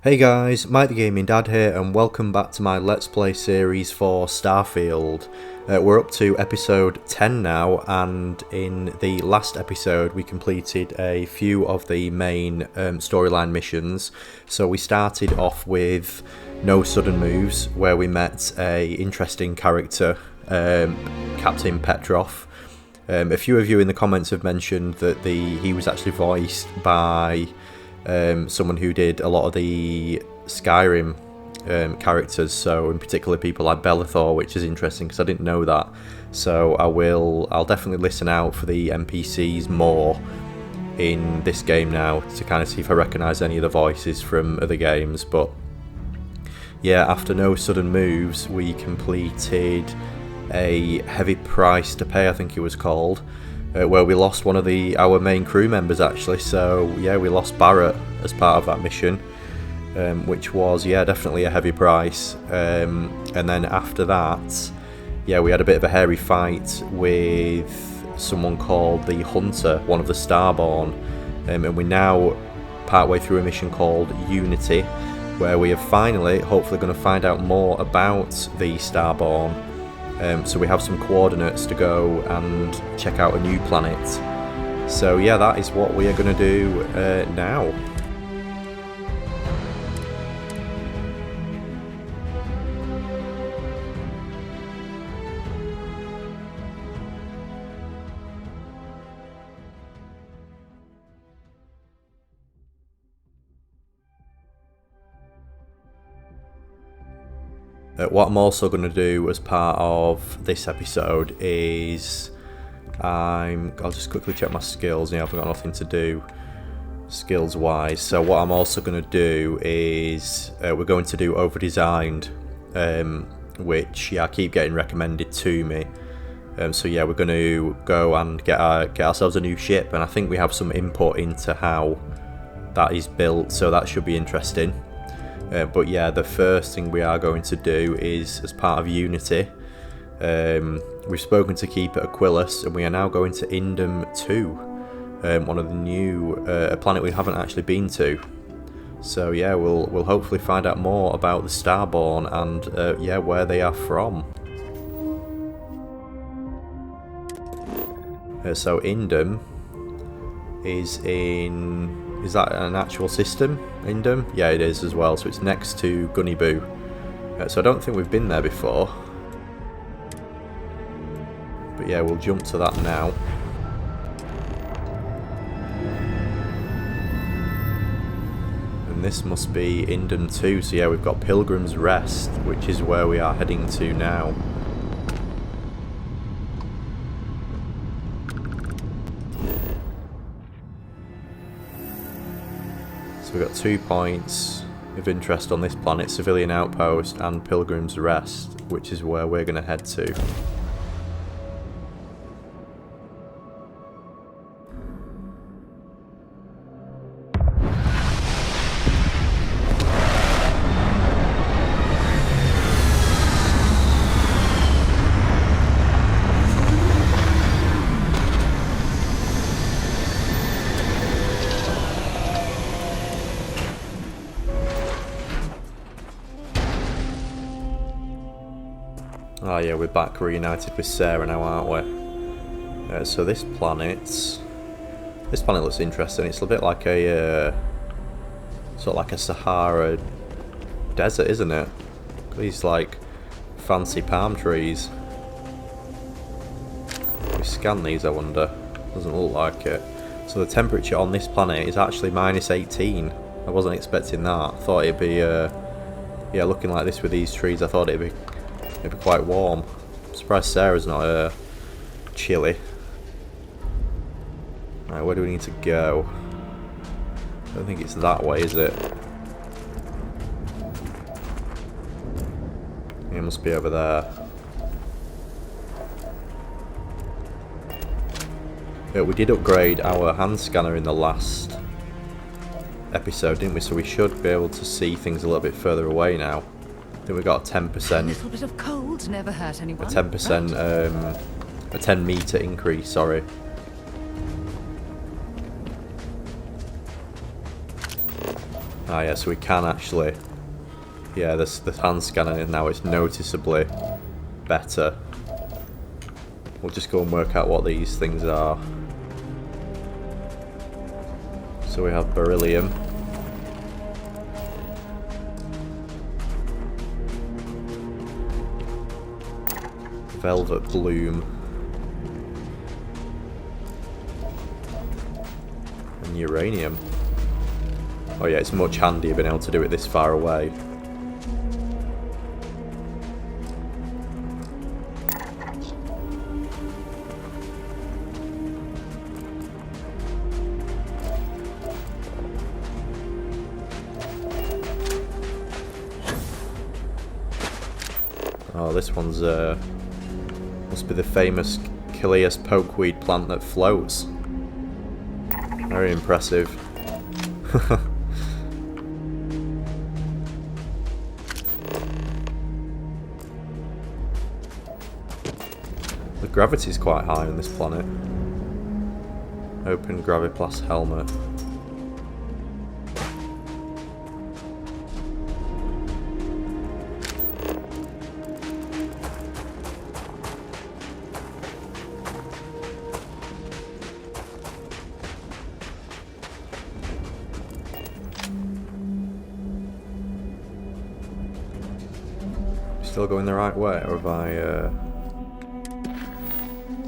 Hey guys, Mike the Gaming Dad here and welcome back to my Let's Play series for Starfield. We're up to episode 10 now, and in the last episode we completed a few of the main storyline missions. So we started off with No Sudden Moves, where we met a interesting character, Captain Petrov. A few of you in the comments have mentioned that he was actually voiced by someone who did a lot of the Skyrim characters, so in particular people like Bellathor, which is interesting because I didn't know that. So I'll definitely listen out for the NPCs more in this game now to kind of see if I recognise any of the voices from other games. But yeah, after No Sudden Moves we completed a Heavy Price to Pay, I think it was called, where we lost one of our main crew members actually. So yeah, we lost Barrett as part of that mission, which was definitely a heavy price. And then after that, we had a bit of a hairy fight with someone called the Hunter, one of the Starborn, and we're now partway through a mission called Unity, where we are finally hopefully going to find out more about the Starborn. So we have some coordinates to go and check out a new planet. So yeah, that is what we are going to do now. What I'm also going to do as part of this episode is I'll just quickly check my skills. I've got nothing to do skills wise. So what I'm also going to do is we're going to do Overdesigned, which I keep getting recommended to me. So yeah, we're going to go and get ourselves a new ship, and I think we have some input into how that is built, so that should be interesting. But yeah, the first thing we are going to do is, as part of Unity, we've spoken to Keeper Aquilus, and we are now going to Indum 2, one of the new, a planet we haven't actually been to. So yeah, we'll hopefully find out more about the Starborn and where they are from. So Indum is that an actual system, Indum? Yeah, it is as well, so it's next to Gunnyboo. So I don't think we've been there before. But yeah, we'll jump to that now. And this must be Indum 2, so yeah, we've got Pilgrim's Rest, which is where we are heading to now. So we've got 2 points of interest on this planet, Civilian Outpost and Pilgrim's Rest, which is where we're going to head to. Oh yeah, we're back reunited with Sarah now, aren't we? So this planet looks interesting. It's a bit like a sort of like a Sahara desert, isn't it? These like fancy palm trees. If we scan these, I wonder. Doesn't look like it. So the temperature on this planet is actually -18. I wasn't expecting that. I thought it'd be looking like this with these trees. I thought it'd be quite warm. I'm surprised Sarah's not chilly. Right, where do we need to go? I don't think it's that way, is it? It must be over there. Yeah, we did upgrade our hand scanner in the last episode, didn't we? So we should be able to see things a little bit further away now. I think we got a 10%. A little bit of cold never hurt anyone. A 10%, right? A 10 meter increase. Sorry. Ah yeah, so we can actually... Yeah, the hand scanner now is noticeably better. We'll just go and work out what these things are. So we have beryllium. Velvet bloom. And uranium. Oh yeah, it's much handier being able to do it this far away. Oh, this one's must be the famous Kilias pokeweed plant that floats. Very impressive. The gravity's quite high on this planet. Open Graviplast helmet. Still going the right way, or have I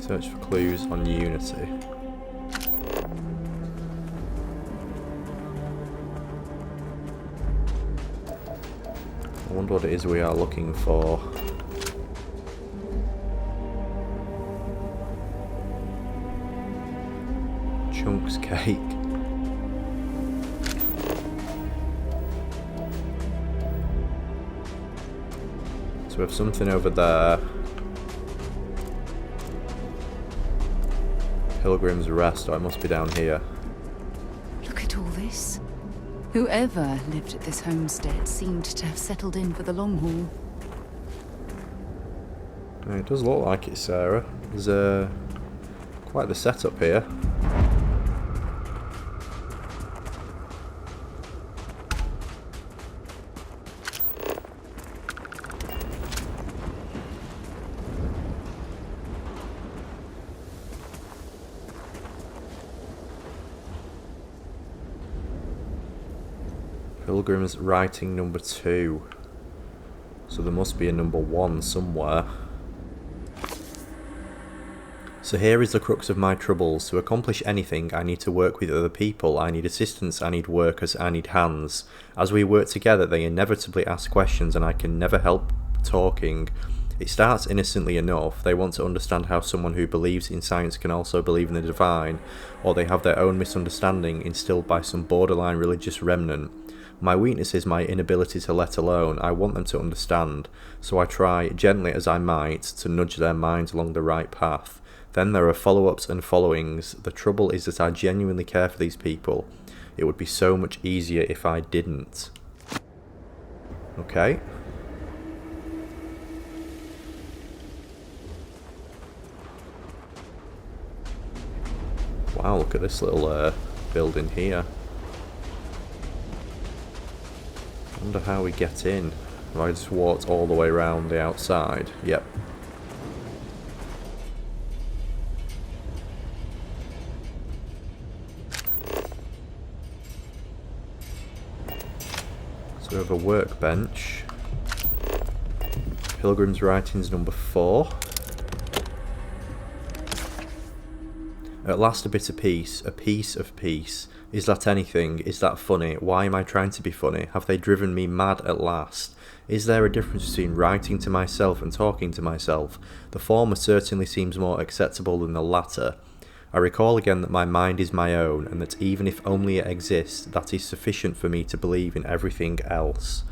searched for clues on Unity? I wonder what it is we are looking for. Chunks cake. So we have something over there. Pilgrim's Rest, oh, it must be down here. Look at all this. Whoever lived at this homestead seemed to have settled in for the long haul. Yeah, it does look like it, Sarah. There's quite the setup here. Pilgrim's writing number 2. So there must be a number 1 somewhere. So here is the crux of my troubles. To accomplish anything, I need to work with other people. I need assistance, I need workers, I need hands. As we work together, they inevitably ask questions and I can never help talking. It starts innocently enough. They want to understand how someone who believes in science can also believe in the divine, or they have their own misunderstanding instilled by some borderline religious remnant. My weakness is my inability to let alone. I want them to understand, so I try, gently as I might, to nudge their minds along the right path. Then there are follow-ups and followings. The trouble is that I genuinely care for these people. It would be so much easier if I didn't. Okay. Wow, look at this little building here. I wonder how we get in. Have I just walked all the way around the outside? Yep. So we have a workbench. Pilgrim's Writings number 4. At last a bit of peace, a piece of peace. Is that anything? Is that funny? Why am I trying to be funny? Have they driven me mad at last? Is there a difference between writing to myself and talking to myself? The former certainly seems more acceptable than the latter. I recall again that my mind is my own, and that even if only it exists, that is sufficient for me to believe in everything else.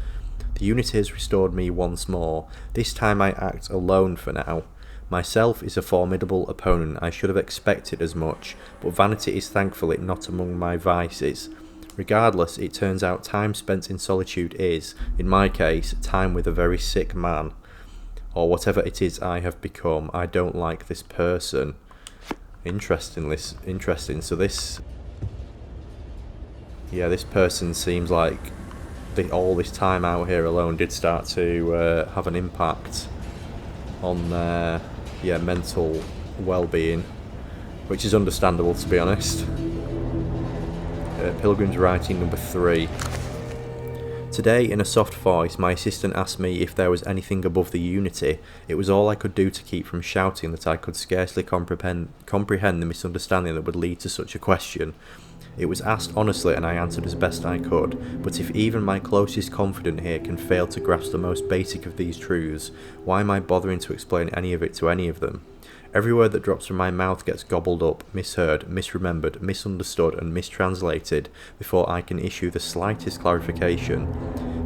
The Unity has restored me once more. This time I act alone for now. Myself is a formidable opponent. I should have expected as much, but vanity is thankfully not among my vices. Regardless, it turns out time spent in solitude is, in my case, time with a very sick man. Or whatever it is I have become. I don't like this person. Interesting. So this... Yeah, this person seems like all this time out here alone did start to have an impact on their mental well-being, which is understandable, to be honest. Pilgrim's writing number 3. Today, in a soft voice, my assistant asked me if there was anything above the Unity. It was all I could do to keep from shouting that I could scarcely comprehend the misunderstanding that would lead to such a question. It was asked honestly and I answered as best I could, but if even my closest confidant here can fail to grasp the most basic of these truths, why am I bothering to explain any of it to any of them? Every word that drops from my mouth gets gobbled up, misheard, misremembered, misunderstood and mistranslated before I can issue the slightest clarification.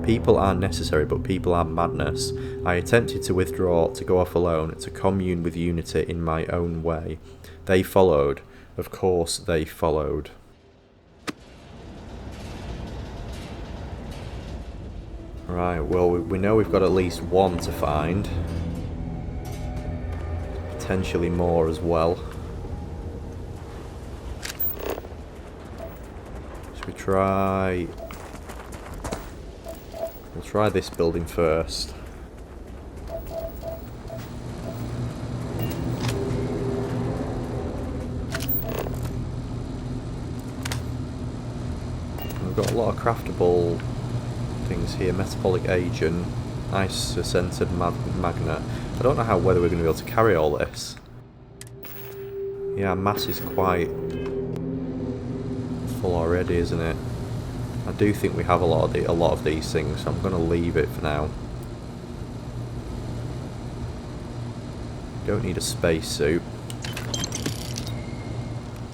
People are necessary, but people are madness. I attempted to withdraw, to go off alone, to commune with Unity in my own way. They followed. Of course they followed. Right, well, we know we've got at least one to find. Potentially more as well. Should we try... We'll try this building first. We've got a lot of craftable things here. Metabolic agent, ice-scented magnet. I don't know whether we're going to be able to carry all this. Yeah, our mass is quite full already, isn't it? I do think we have a lot of these things, so I'm going to leave it for now. Don't need a spacesuit.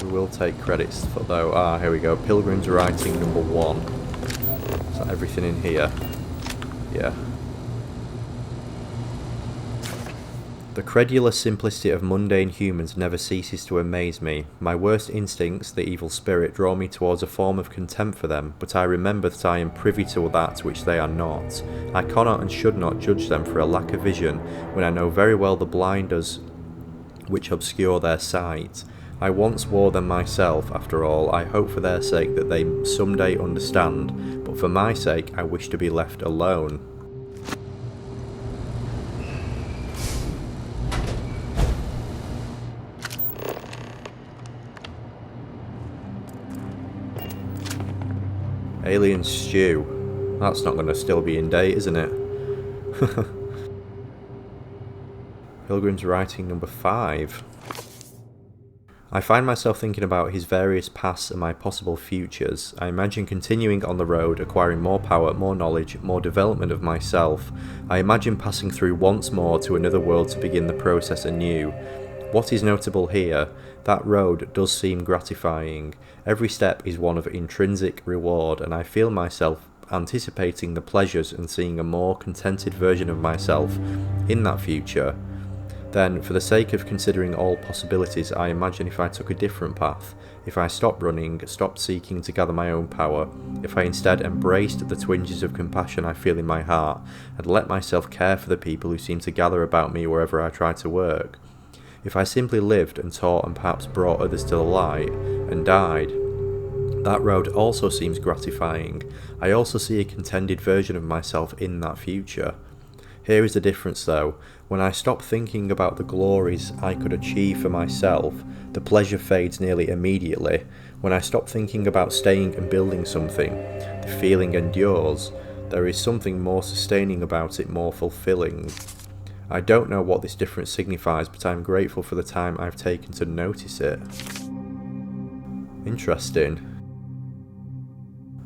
We will take credits for though. Ah, here we go. Pilgrim's writing number 1. Is that everything in here? Yeah. The credulous simplicity of mundane humans never ceases to amaze me. My worst instincts, the evil spirit, draw me towards a form of contempt for them, but I remember that I am privy to that which they are not. I cannot and should not judge them for a lack of vision, when I know very well the blinders which obscure their sight. I once wore them myself, after all. I hope for their sake that they some day understand, but for my sake I wish to be left alone. Alien stew. That's not going to still be in date, isn't it? Pilgrim's writing number 5. I find myself thinking about his various pasts and my possible futures. I imagine continuing on the road, acquiring more power, more knowledge, more development of myself. I imagine passing through once more to another world to begin the process anew. What is notable here, that road does seem gratifying. Every step is one of intrinsic reward, and I feel myself anticipating the pleasures and seeing a more contented version of myself in that future. Then, for the sake of considering all possibilities, I imagine if I took a different path, if I stopped running, stopped seeking to gather my own power, if I instead embraced the twinges of compassion I feel in my heart, and let myself care for the people who seem to gather about me wherever I try to work. If I simply lived and taught and perhaps brought others to the light, and died, that road also seems gratifying. I also see a contended version of myself in that future. Here is the difference though. When I stop thinking about the glories I could achieve for myself, the pleasure fades nearly immediately. When I stop thinking about staying and building something, the feeling endures. There is something more sustaining about it, more fulfilling. I don't know what this difference signifies, but I'm grateful for the time I've taken to notice it. Interesting.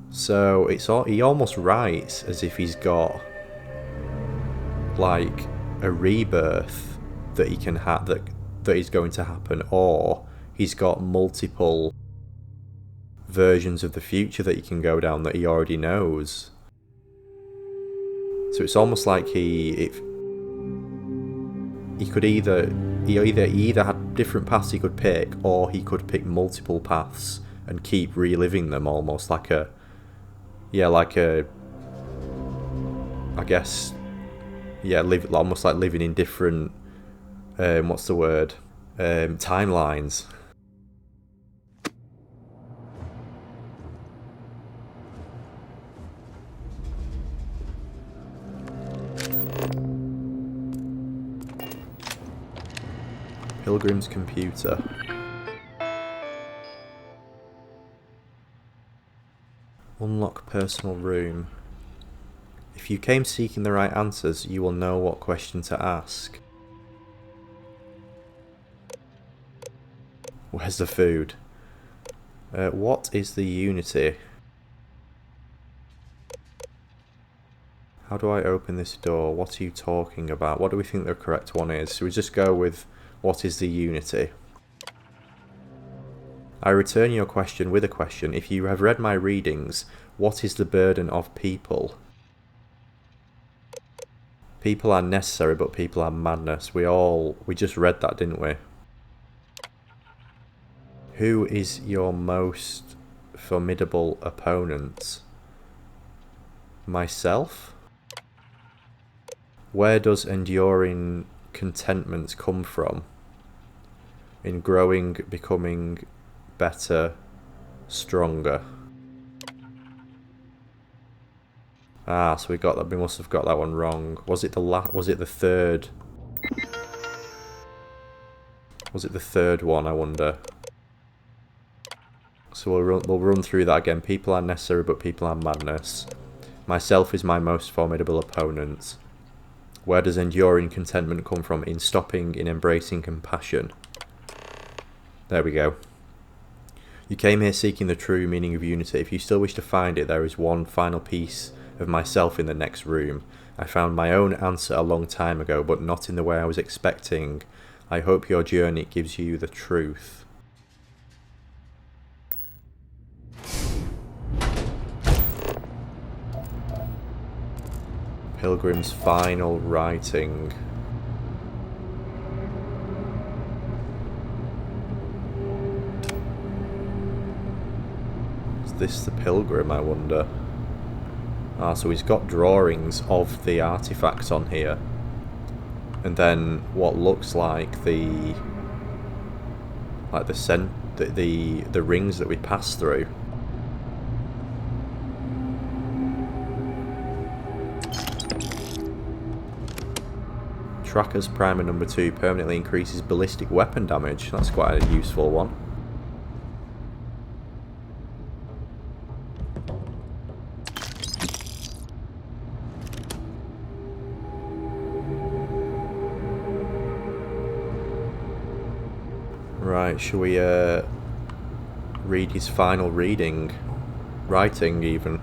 So he almost writes as if he's got like a rebirth that he can have that is going to happen, or he's got multiple versions of the future that he can go down that he already knows. So it's almost like he either had different paths he could pick, or he could pick multiple paths and keep reliving them, almost like I guess, almost like living in different, timelines. Pilgrim's computer. Unlock personal room. If you came seeking the right answers, you will know what question to ask. Where's the food? What is the Unity? How do I open this door? What are you talking about? What do we think the correct one is? Should we just go with what is the Unity? I return your question with a question. If you have read my readings, what is the burden of people? People are necessary, but people are madness. We just read that, didn't we? Who is your most formidable opponent? Myself? Where does enduring contentment come from? In growing, becoming better, stronger. Ah, so we must have got that one wrong. Was it the third? Was it the third one, I wonder? So we'll run through that again. People are necessary, but people are madness. Myself is my most formidable opponent. Where does enduring contentment come from? In stopping, in embracing compassion. There we go. You came here seeking the true meaning of unity. If you still wish to find it, there is one final piece of myself in the next room. I found my own answer a long time ago, but not in the way I was expecting. I hope your journey gives you the truth. Pilgrim's final writing. Is this the Pilgrim, I wonder? Ah, so he's got drawings of the artifacts on here. And then what looks like the rings that we pass through. Tracker's Primer number 2 permanently increases ballistic weapon damage. That's quite a useful one. Right, shall we read his final writing even?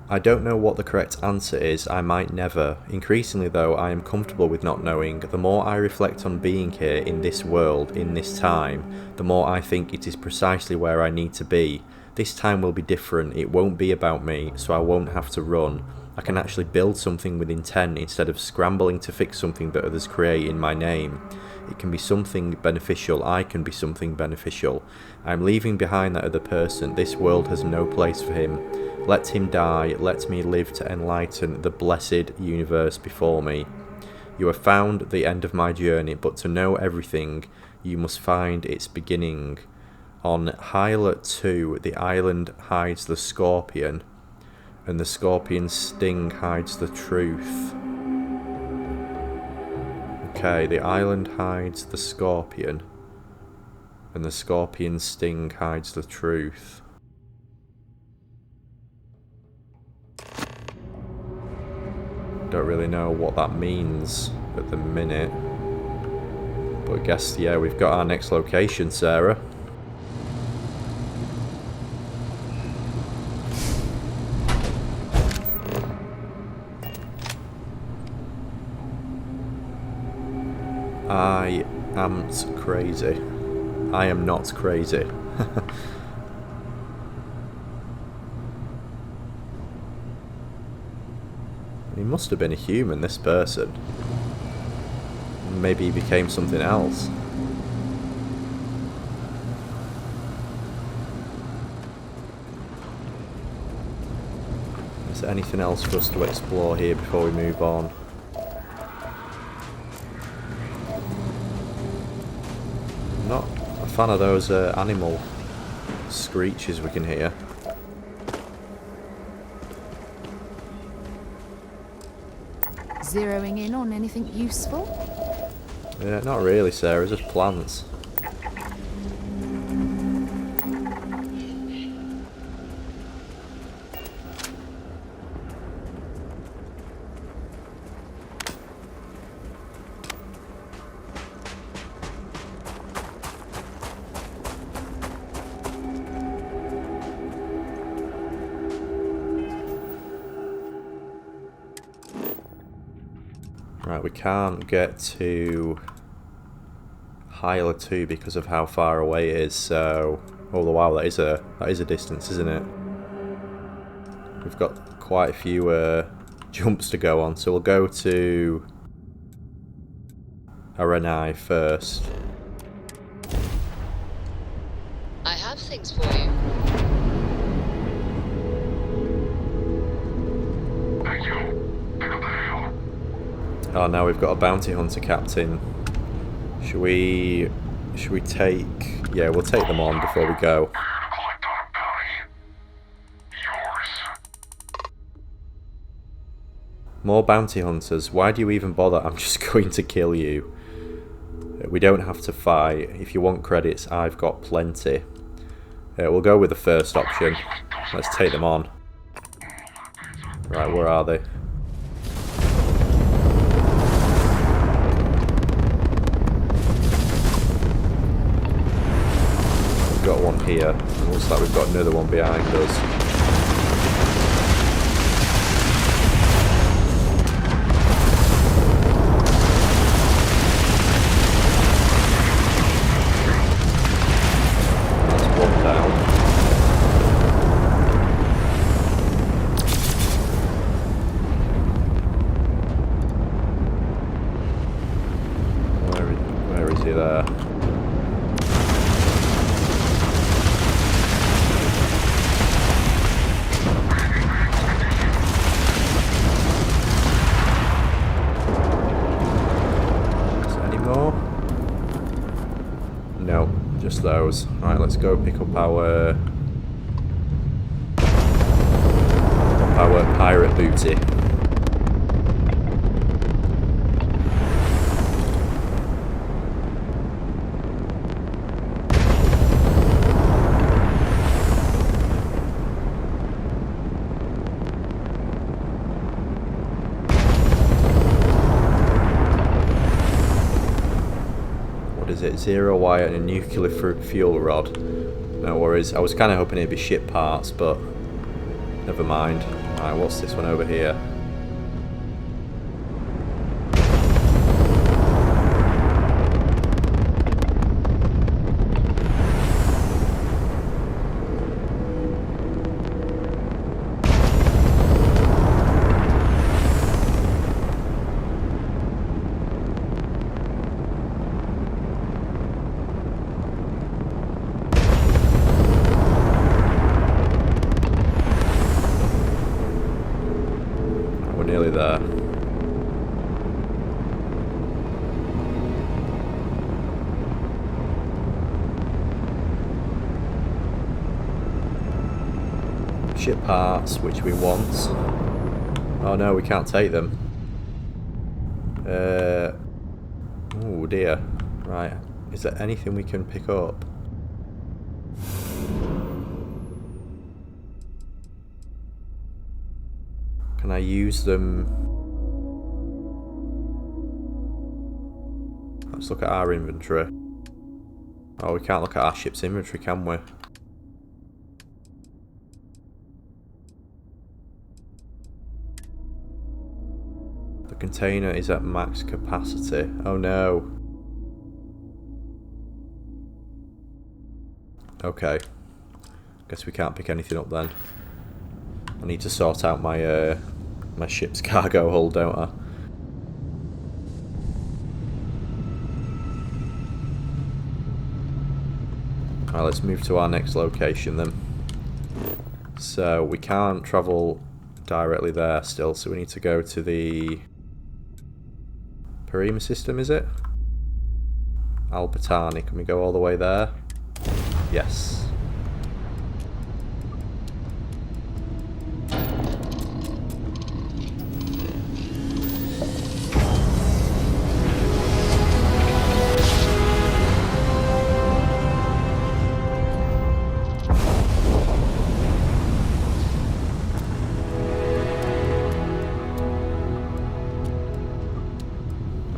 I don't know what the correct answer is, I might never. Increasingly though, I am comfortable with not knowing. The more I reflect on being here in this world, in this time, the more I think it is precisely where I need to be. This time will be different, it won't be about me, so I won't have to run. I can actually build something with intent instead of scrambling to fix something that others create in my name. It can be something beneficial, I can be something beneficial. I'm leaving behind that other person, this world has no place for him. Let him die, let me live to enlighten the blessed universe before me. You have found the end of my journey, but to know everything, you must find its beginning. On Hyla 2, the island hides the scorpion, and the scorpion's sting hides the truth. Okay, the island hides the scorpion, and the scorpion's sting hides the truth. Don't really know what that means at the minute, but I guess, yeah, we've got our next location, Sarah. I am crazy. I am not crazy. He must have been a human, this person. Maybe he became something else. Is there anything else for us to explore here before we move on? I'm not a fan of those animal screeches we can hear. Zeroing in on anything useful? Yeah, not really, Sarah, just plants. Right, we can't get to Hyla 2 because of how far away it is, so... Oh wow, that is a distance, isn't it? We've got quite a few jumps to go on, so we'll go to Aranai first. I have things for you. Thank you. Pick up the hill. Oh, now we've got a bounty hunter captain. Should we take... Yeah, we'll take them on before we go. Collect on a bounty. Yours. More bounty hunters. Why do you even bother? I'm just going to kill you. We don't have to fight. If you want credits, I've got plenty. We'll go with the first option. Let's take them on. Right, where are they? We've got one here. It looks like we've got another one behind us. No, just those. Right, let's go pick up our pirate booty. Is it 0 wire and a nuclear fuel rod? No worries. I was kind of hoping it'd be ship parts, but never mind. Alright, what's this one over here? Nearly there. Ship parts, which we want. Oh no, we can't take them. Oh dear. Right. Is there anything we can pick up? Can I use them? Let's look at our inventory. Oh, we can't look at our ship's inventory, can we? The container is at max capacity. Oh no. Okay. Guess we can't pick anything up then. I need to sort out my my ship's cargo hold, don't I? Alright, let's move to our next location then. So we can't travel directly there still, so we need to go to the Parima system, is it? Albertani, can we go all the way there? Yes.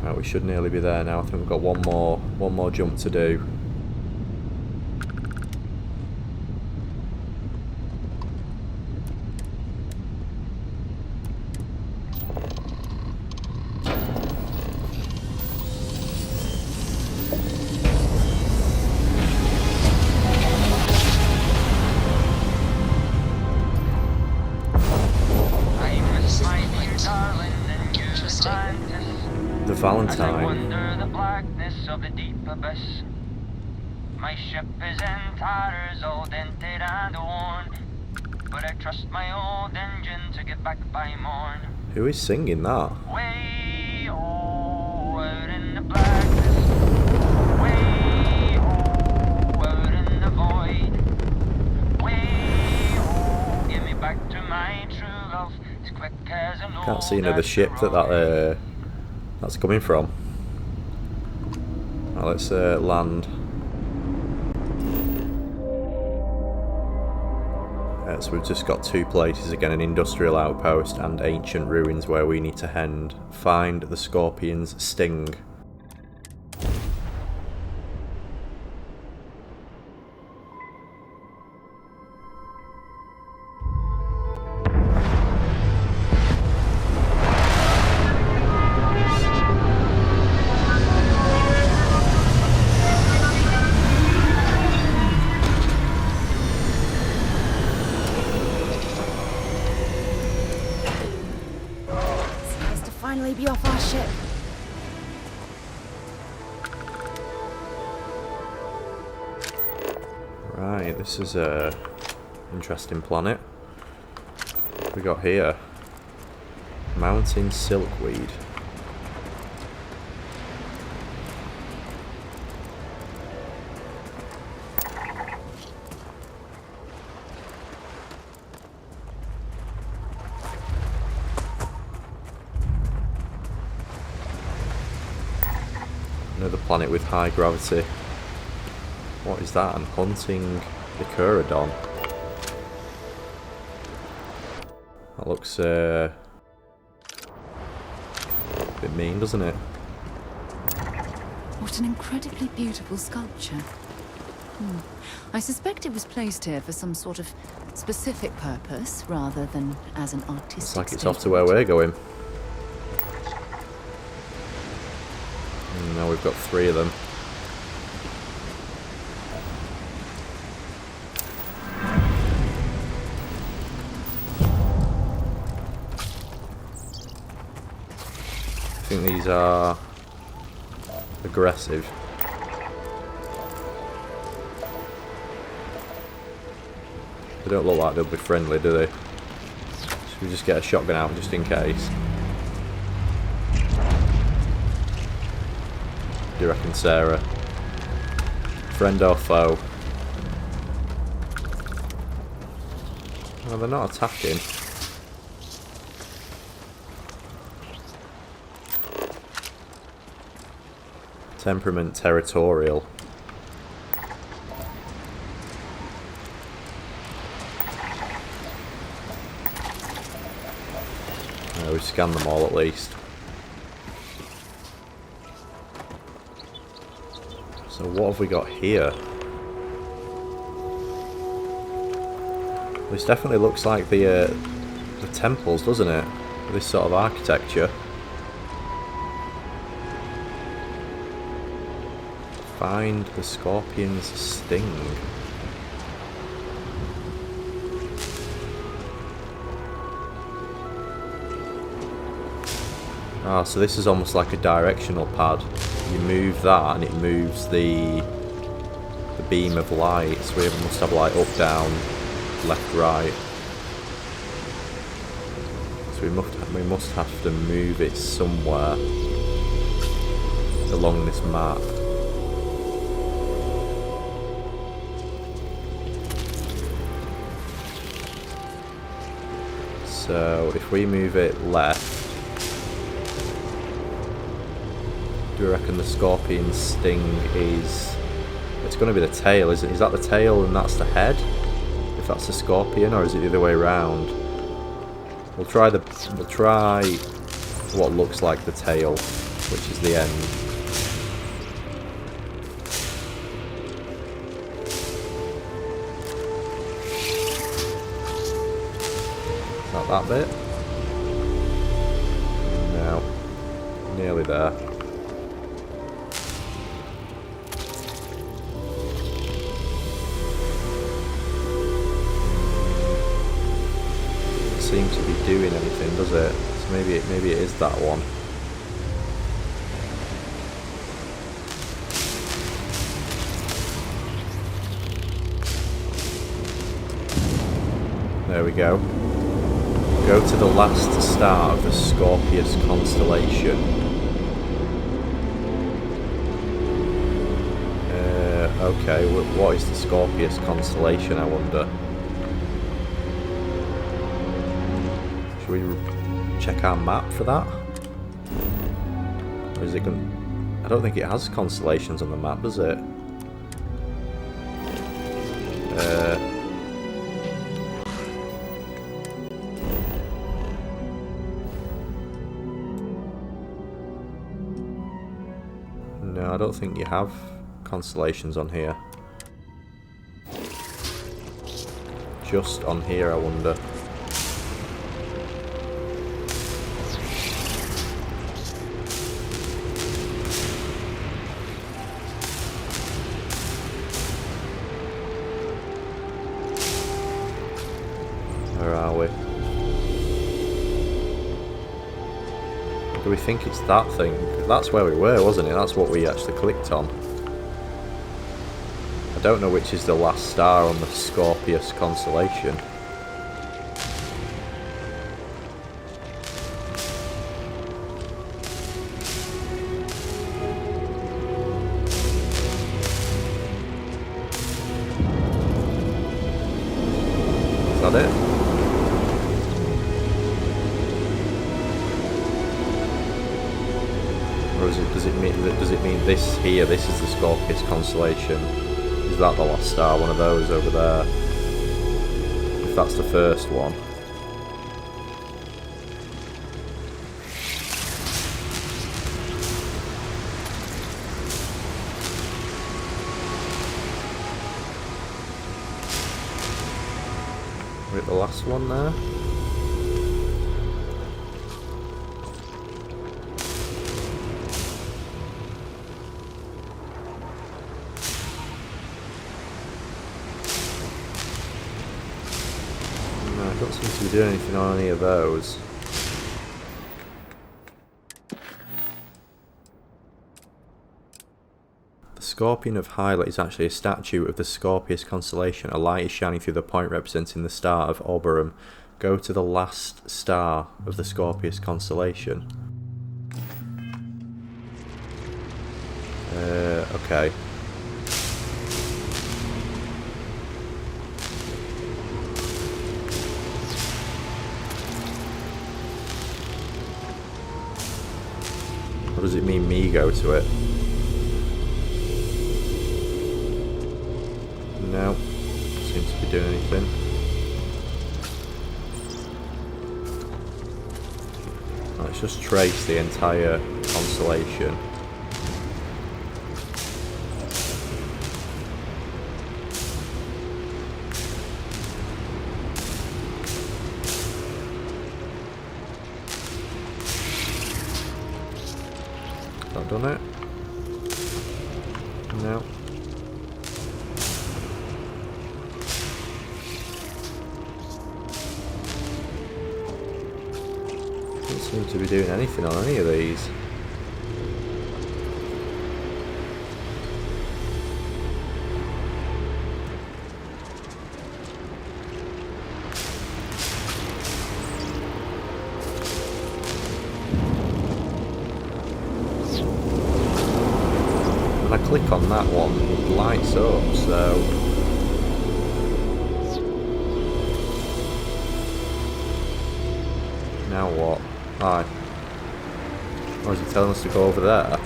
Right, we should nearly be there now. I think we've got one more jump to do. The Valentine. The blackness of the deep abyss. My ship is in tatters, all dented and worn, but I trust my old engine to get back by morn. Who is singing that? Way out in the blackness, way out in the void, way give me back to my true love as quick as an Can't see another ship that's coming from. Right, let's land. So we've just got two places again, an industrial outpost and ancient ruins where we need to find the Scorpion's sting. Finally be off our ship. Right, this is a interesting planet. What we got here? Mountain silkweed. Another planet with high gravity. What is that? I'm hunting the Kuradon. That looks a bit mean, doesn't it? What an incredibly beautiful sculpture. I suspect it was placed here for some sort of specific purpose, rather than as an artistic Looks like it's statement. off to where we're going. And now we've got three of them. I think these are aggressive. They don't look like they'll be friendly, do they? Should we just get a shotgun out just in case? Do you reckon, Sarah? Friend or foe? Well, they're not attacking. Temperament territorial. We've scanned them all at least. So what have we got here? This definitely looks like the temples, doesn't it? This sort of architecture. Find the Scorpion's sting. Ah, so this is almost like a directional pad. You move that and it moves the beam of light. So we must have like up, down, left, right. So we must have to move it somewhere along this map. So if we move it left, do you reckon the Scorpion's sting is... It's going to be the tail, is it? Is that the tail and that's the head? If that's the Scorpion, or is it the other way around? We'll try what looks like the tail. which is the end. Is that that bit? No. Nearly there. Doesn't seem to be doing anything, does it? So maybe it is that one. There we go. Go to the last star of the Scorpius constellation. Okay, what is the Scorpius constellation, I wonder? Should we check our map for that? Or is it going to... I don't think it has constellations on the map, does it? No, I don't think you have constellations on here. Just on here, I wonder. Where are we? Do we think it's that thing? That's where we were, wasn't it? That's what we actually clicked on. I don't know which is the last star on the Scorpius constellation. Is that it? Or does it mean this here? This is the Scorpius constellation. Is that the last star? One of those over there. If that's the first one. We're at the last one there. Don't seem to be doing anything on any of those. The Scorpion of Hyla is actually a statue of the Scorpius constellation. A light is shining through the point representing the star of Oberon. Go to the last star of the Scorpius constellation. Okay. What does it mean me go to it? No. Seems to be doing anything. Let's just trace the entire constellation. Not done it? No. Doesn't seem to be doing anything on any of these. When I click on that one, it lights up, so... Now what? Hi. Or is he telling us to go over there?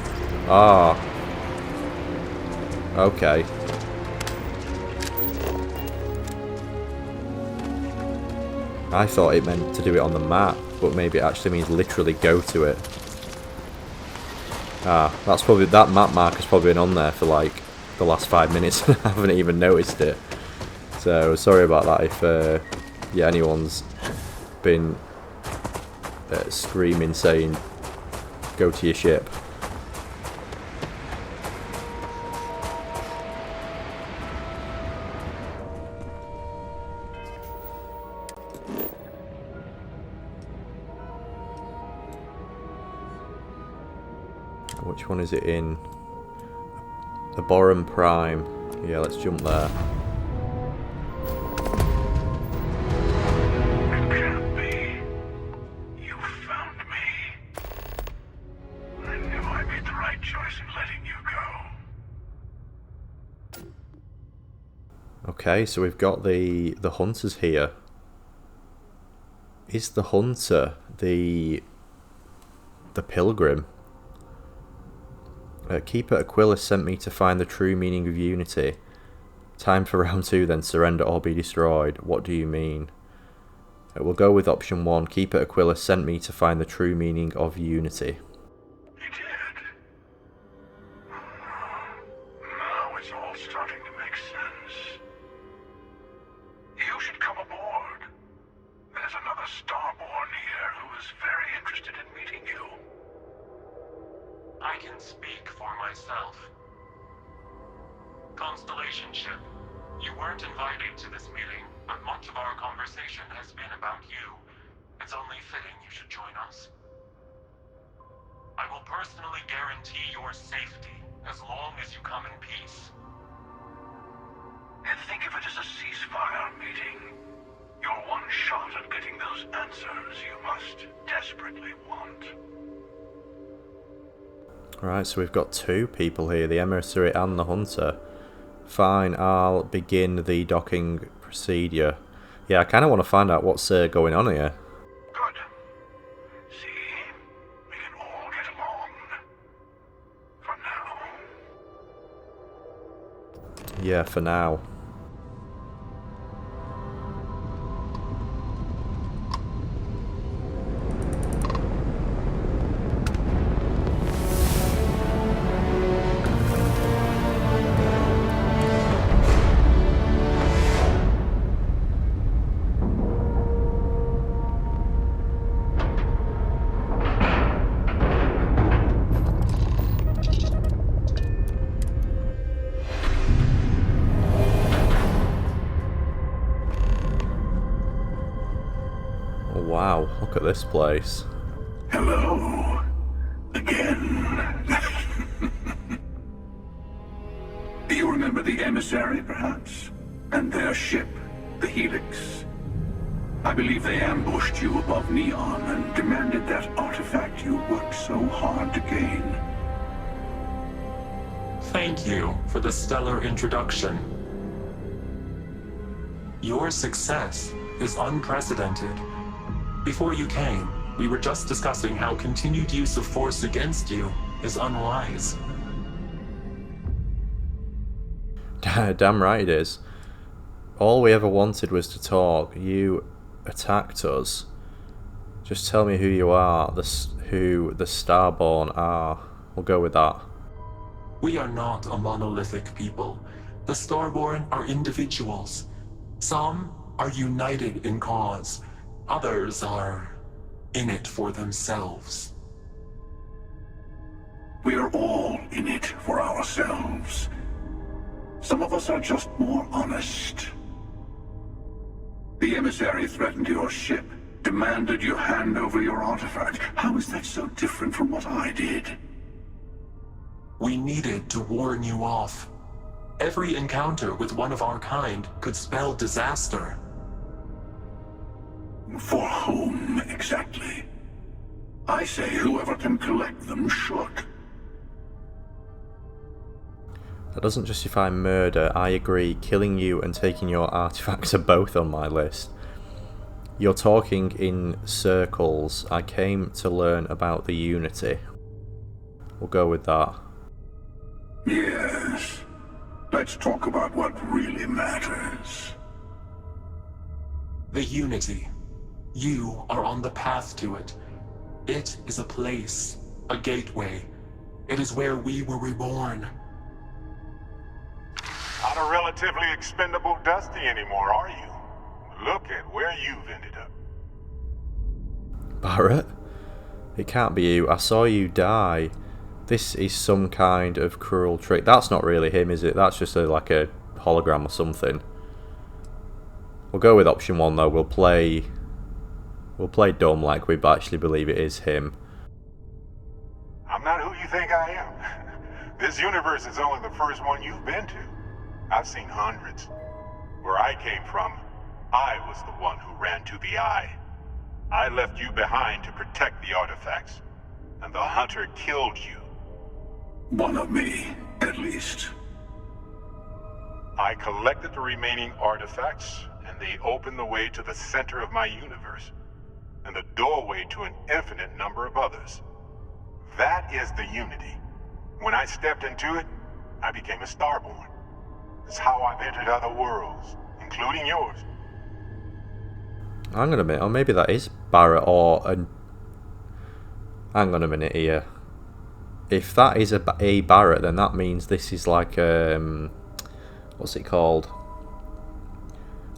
Ah. Okay. I thought it meant to do it on the map, but maybe it actually means literally go to it. That's probably, that map marker's probably been on there for like the last 5 minutes and I haven't even noticed it. So sorry about that if yeah, anyone's been screaming saying go to your ship. Which one is it in? The Borum Prime. Yeah, let's jump there. It can't be. You found me. I knew I made the right choice in letting you go. Okay, so we've got the hunters here. Is the hunter the pilgrim? Keeper Aquila sent me to find the true meaning of unity. Time for round 2 then, surrender or be destroyed. What do you mean? We'll go with option 1. Keeper Aquila sent me to find the true meaning of unity. He did. Now it's all starting to make sense. You should come aboard. There's another Starborn here who is very interested in meeting you. I can speak for myself. Constellation ship, you weren't invited to this meeting, but much of our conversation has been about you. It's only fitting you should join us. I will personally guarantee your safety as long as you come in peace. And think of it as a ceasefire meeting. Your one shot at getting those answers you must desperately want. Right, so we've got 2 people here, the emissary and the hunter. Fine, I'll begin the docking procedure. Yeah, I kind of want to find out what's going on here. Good. See? We can all get along. For now. Yeah, for now. Wow, look at this place. Hello. Again. Do you remember the emissary, perhaps? And their ship, the Helix? I believe they ambushed you above Neon and demanded that artifact you worked so hard to gain. Thank you for the stellar introduction. Your success is unprecedented. Before you came, we were just discussing how continued use of force against you is unwise. Damn right it is. All we ever wanted was to talk. You attacked us. Just tell me who you are, who the Starborn are. We'll go with that. We are not a monolithic people. The Starborn are individuals. Some are united in cause. Others are in it for themselves. We are all in it for ourselves. Some of us are just more honest. The emissary threatened your ship, demanded you hand over your artifact. How is that so different from what I did? We needed to warn you off. Every encounter with one of our kind could spell disaster. For whom, exactly? I say whoever can collect them should. That doesn't justify murder. I agree. Killing you and taking your artifacts are both on my list. You're talking in circles. I came to learn about the Unity. We'll go with that. Yes. Let's talk about what really matters. The Unity. You are on the path to it. It is a place, a gateway. It is where we were reborn. Not a relatively expendable Dusty anymore, are you? Look at where you've ended up. Barrett? It can't be you. I saw you die. This is some kind of cruel trick. That's not really him, is it? That's just like a hologram or something. We'll go with option 1 though. We'll play dumb like we actually believe it is him. I'm not who you think I am. This universe is only the first one you've been to. I've seen hundreds. Where I came from, I was the one who ran to the Eye. I left you behind to protect the artifacts, and the Hunter killed you. One of me, at least. I collected the remaining artifacts, and they opened the way to the center of my universe, and the doorway to an infinite number of others. That is the Unity. When I stepped into it, I became a Starborn. It's how I've entered other worlds, including yours. Hang on a minute, or maybe that is Barrett or an... Hang on a minute here. If that is a Barrett, then that means this is like what's it called?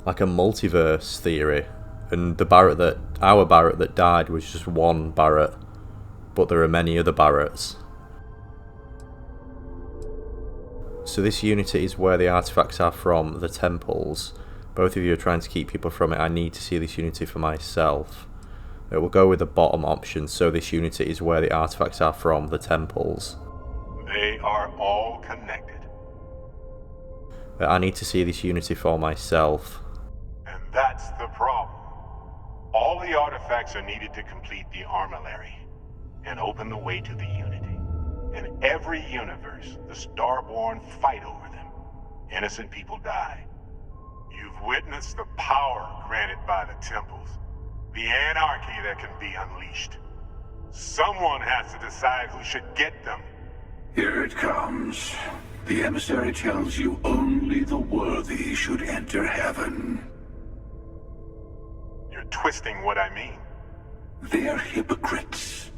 Like a multiverse theory. And the our Barrett that died was just one Barrett, but there are many other Barretts. So this Unity is where the artifacts are from, the temples. Both of you are trying to keep people from it. I need to see this Unity for myself. We'll go with the bottom option. So this Unity is where the artifacts are from, the temples. They are all connected. I need to see this Unity for myself. And that's the problem. All the artifacts are needed to complete the armillary and open the way to the Unity. In every universe, the Starborn fight over them. Innocent people die. You've witnessed the power granted by the temples, the anarchy that can be unleashed. Someone has to decide who should get them. Here it comes. The emissary tells you only the worthy should enter heaven. You're twisting what I mean. They're hypocrites.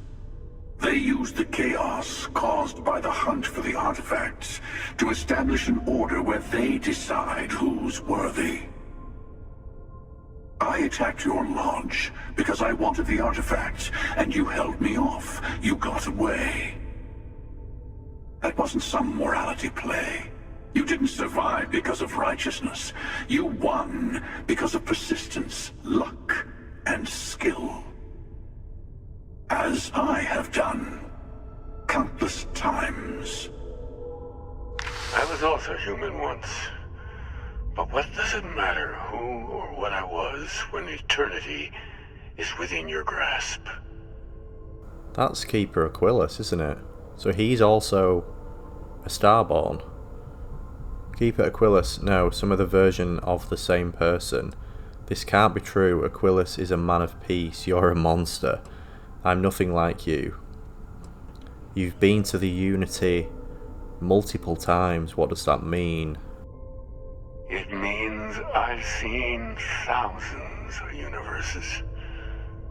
They use the chaos caused by the hunt for the artifacts to establish an order where they decide who's worthy. I attacked your launch because I wanted the artifacts, and you held me off. You got away. That wasn't some morality play. You didn't survive because of righteousness. You won because of persistence, luck, and skill. As I have done countless times. I was also human once. But what does it matter who or what I was when eternity is within your grasp? That's Keeper Aquilus, isn't it? So he's also a Starborn. Keeper Aquilus, no, some other version of the same person. This can't be true. Aquilus is a man of peace. You're a monster. I'm nothing like you. You've been to the Unity multiple times. What does that mean? It means I've seen thousands of universes,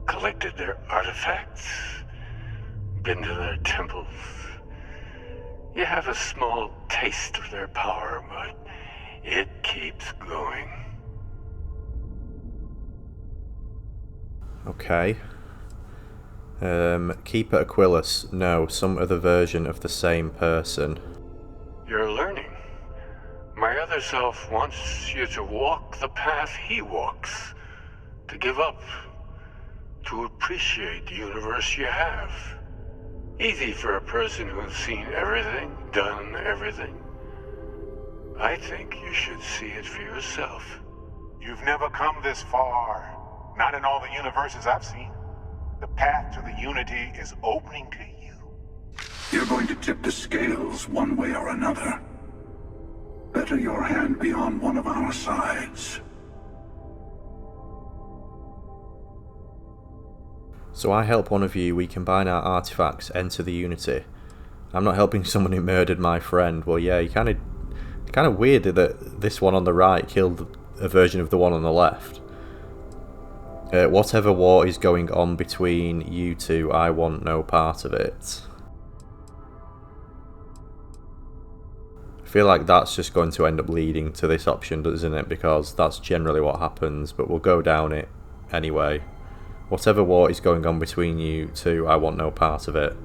collected their artifacts, been to their temples. You have a small taste of their power, but it keeps going. Okay. Keeper Aquilus, no, some other version of the same person. You're learning. My other self wants you to walk the path he walks, to give up, to appreciate the universe you have. Easy for a person who's seen everything, done everything. I think you should see it for yourself. You've never come this far. Not in all the universes I've seen. The path to the Unity is opening to you. You're going to tip the scales one way or another. Better your hand be on one of our sides. So I help one of you, we combine our artifacts, enter the Unity. I'm not helping someone who murdered my friend. Well, yeah, kind of weird that this one on the right killed a version of the one on the left. Whatever war is going on between you two, I want no part of it. feel like that's just going to end up leading to this option, doesn't it? Because that's generally what happens, but we'll go down it anyway. Whatever war is going on between you two, I want no part of it.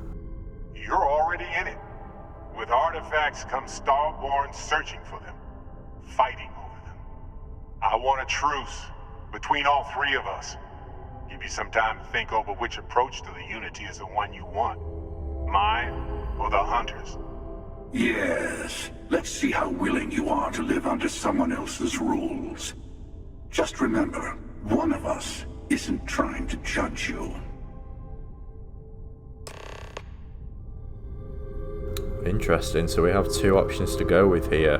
You're already in it. With artifacts comes Starborn searching for them, fighting over them. I want a truce between all three of us. Give you some time to think over which approach to the Unity is the one you want. Mine or the Hunters? Yes. Let's see how willing you are to live under someone else's rules. Just remember, one of us isn't trying to judge you. Interesting, so we have two options to go with here.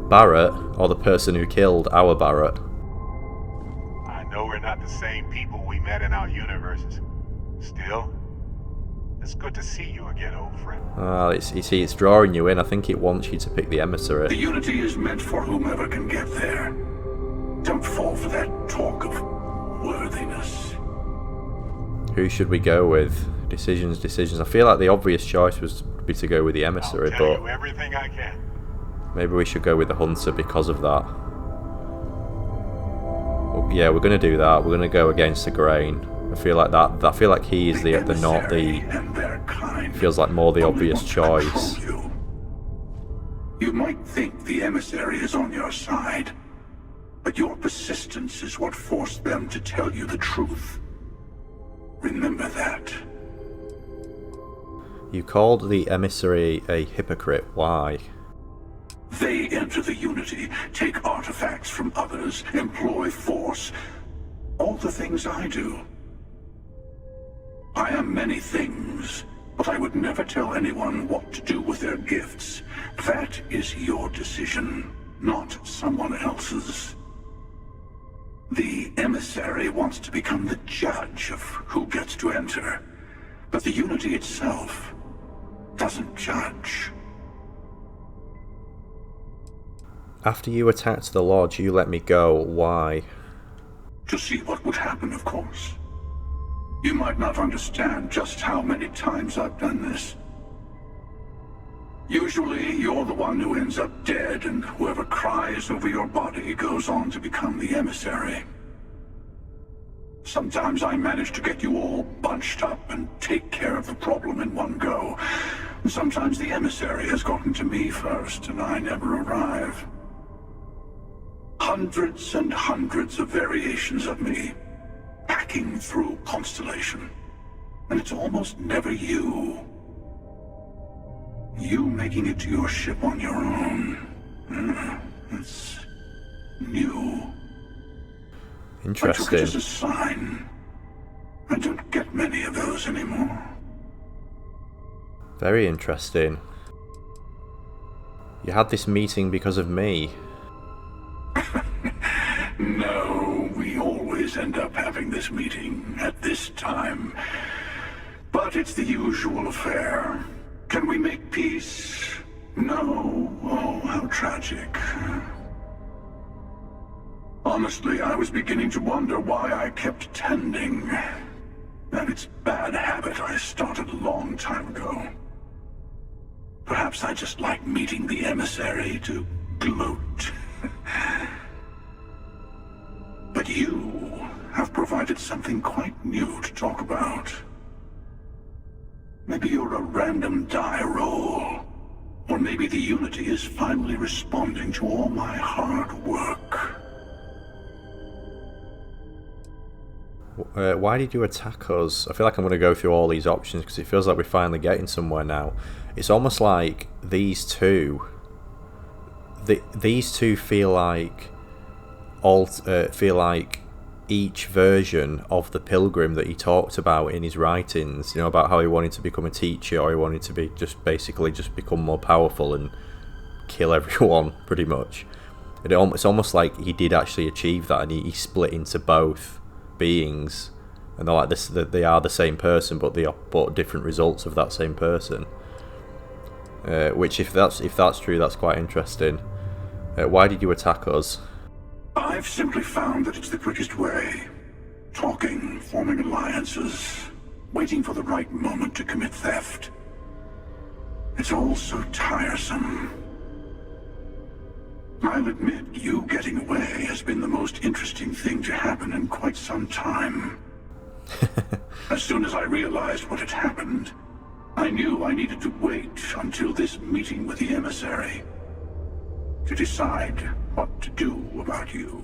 Barrett, or the person who killed our Barrett. I know we're not the same people we met in our universes. Still, it's good to see you again, old friend. You see, it's drawing you in. I think it wants you to pick the emissary. The Unity is meant for whomever can get there. Don't fall for that talk of worthiness. Who should we go with? Decisions. I feel like the obvious choice would be to go with the emissary, I'll tell but you everything I can. maybe we should go with the hunter because of that. Well, yeah, we're going to do that. We're going to go against the grain. I feel like that. I feel like he is the not the. Feels like more the obvious choice. You might think the emissary is on your side, but your persistence is what forced them to tell you the truth. Remember that. You called the emissary a hypocrite. Why? They enter the Unity, take artifacts from others, employ force. All the things I do. I am many things, but I would never tell anyone what to do with their gifts. That is your decision, not someone else's. The emissary wants to become the judge of who gets to enter, but the Unity itself doesn't judge. After you attacked the lodge, you let me go. Why? To see what would happen, of course. You might not understand just how many times I've done this. Usually, you're the one who ends up dead, and whoever cries over your body goes on to become the emissary. Sometimes I manage to get you all bunched up and take care of the problem in one go. Sometimes the emissary has gotten to me first, and I never arrive. Hundreds and hundreds of variations of me, hacking through Constellation. And it's almost never you. You making it to your ship on your own. It's new. Interesting. I took it as a sign. I don't get many of those anymore. Very interesting. You had this meeting because of me. No, we always end up having this meeting at this time. But it's the usual affair. Can we make peace? No. Oh, how tragic. Honestly, I was beginning to wonder why I kept attending. And it's bad habit I started a long time ago. Perhaps I just like meeting the emissary to gloat. But you have provided something quite new to talk about. Maybe you're a random die roll. Or maybe the Unity is finally responding to all my hard work. Why did you attack us? I feel like I'm going to go through all these options because it feels like we're finally getting somewhere now. It's almost like these two feel like each version of the pilgrim that he talked about in his writings, you know, about how he wanted to become a teacher, or he wanted to be just become more powerful and kill everyone, pretty much. It's almost like he did actually achieve that, and he split into both beings, and they're like this. They are the same person, but different results of that same person. Which, if that's true, that's quite interesting. Why did you attack us? I've simply found that it's the quickest way. Talking, forming alliances, waiting for the right moment to commit theft. It's all so tiresome. I'll admit, you getting away has been the most interesting thing to happen in quite some time. As soon as I realized what had happened, I knew I needed to wait until this meeting with the emissary to decide what to do about you.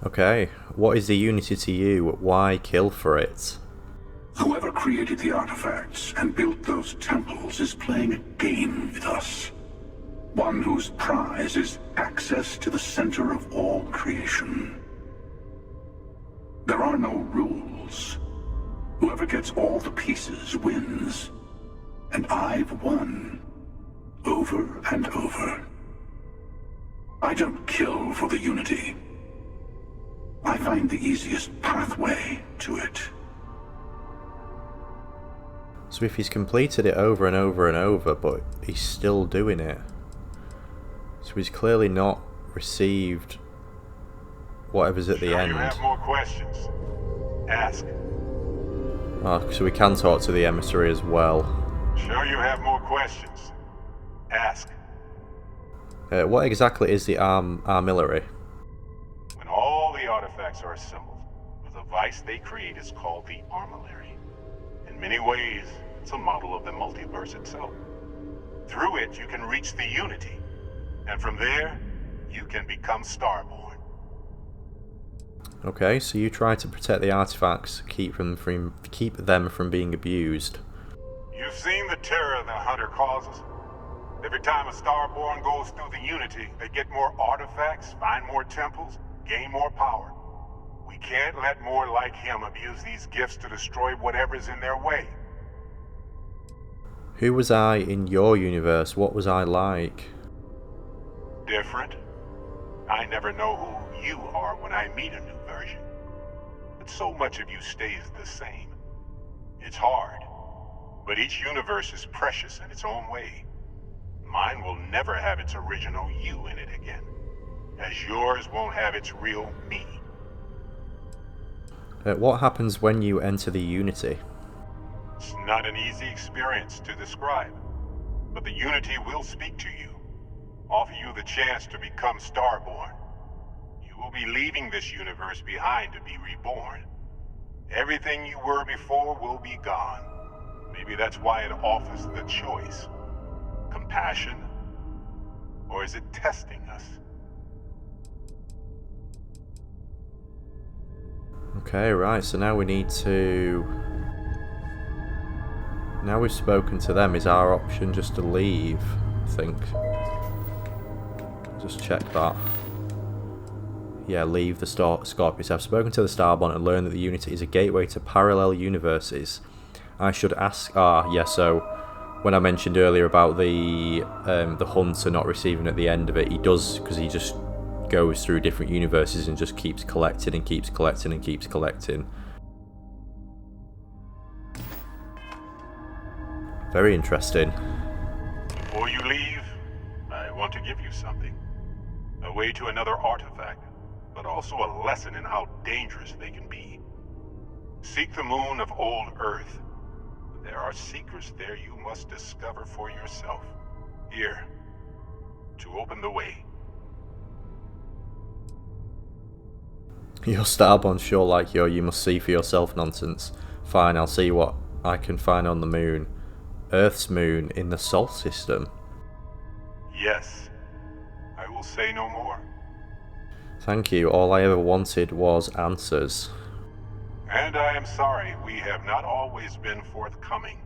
Okay, what is the Unity to you? Why kill for it? Whoever created the artifacts and built those temples is playing a game with us. One whose prize is access to the center of all creation. There are no rules. Whoever gets all the pieces wins. And I've won. Over and over. I don't kill for the Unity. I find the easiest pathway to it. So if he's completed it over and over and over, but he's still doing it, so he's clearly not received whatever's at the end. You have more questions? Ask. Oh, so we can talk to the emissary as well. Sure you have more questions? Ask. What exactly is the armillary? When all the artifacts are assembled, the device they create is called the armillary. In many ways, it's a model of the multiverse itself. Through it, you can reach the Unity. And from there, you can become Starborn. Okay, so you try to protect the artifacts, keep them from being abused. You've seen the terror the Hunter causes. Every time a Starborn goes through the Unity, they get more artifacts, find more temples, gain more power. We can't let more like him abuse these gifts to destroy whatever's in their way. Who was I in your universe? What was I like? Different. I never know who you are when I meet a new version. But so much of you stays the same. It's hard. But each universe is precious in its own way. Mine will never have its original you in it again. As yours won't have its real me. What happens when you enter the Unity? It's not an easy experience to describe. But the Unity will speak to you. Offer you the chance to become Starborn. You will be leaving this universe behind to be reborn. Everything you were before will be gone. Maybe that's why it offers the choice. Compassion? Or is it testing us? Okay, right, so now we need to... Now we've spoken to them, is our option just to leave, I think. Just check that. Yeah, leave the Scorpius. So I've spoken to the Starborn and learned that the Unity is a gateway to parallel universes. I should ask... yeah, so when I mentioned earlier about the Hunter not receiving at the end of it, he does, because he just goes through different universes and just keeps collecting and keeps collecting and keeps collecting. Very interesting. Before you leave, I want to give you something. A way to another artifact, but also a lesson in how dangerous they can be. Seek the moon of old Earth. There are secrets there you must discover for yourself. Here, to open the way. Your Starborn sure like your you must see for yourself nonsense. Fine, I'll see what I can find on the moon. Earth's moon in the Sol system. Yes. I will say no more. Thank you, all I ever wanted was answers. And I am sorry we have not always been forthcoming.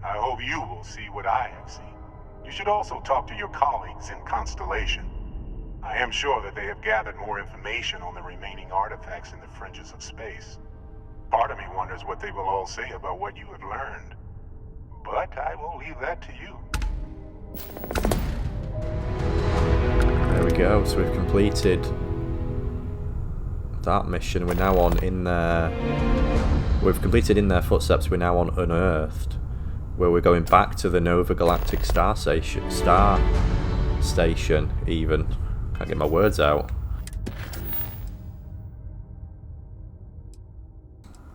I hope you will see what I have seen. You should also talk to your colleagues in Constellation. I am sure that they have gathered more information on the remaining artifacts in the fringes of space. Part of me wonders what they will all say about what you have learned. But I will leave that to you. There we go, so we've completed that mission. We're now on in their... We've completed In Their Footsteps. We're now on Unearthed, where we're going back to the Nova Galactic Star Station even. Can't get my words out.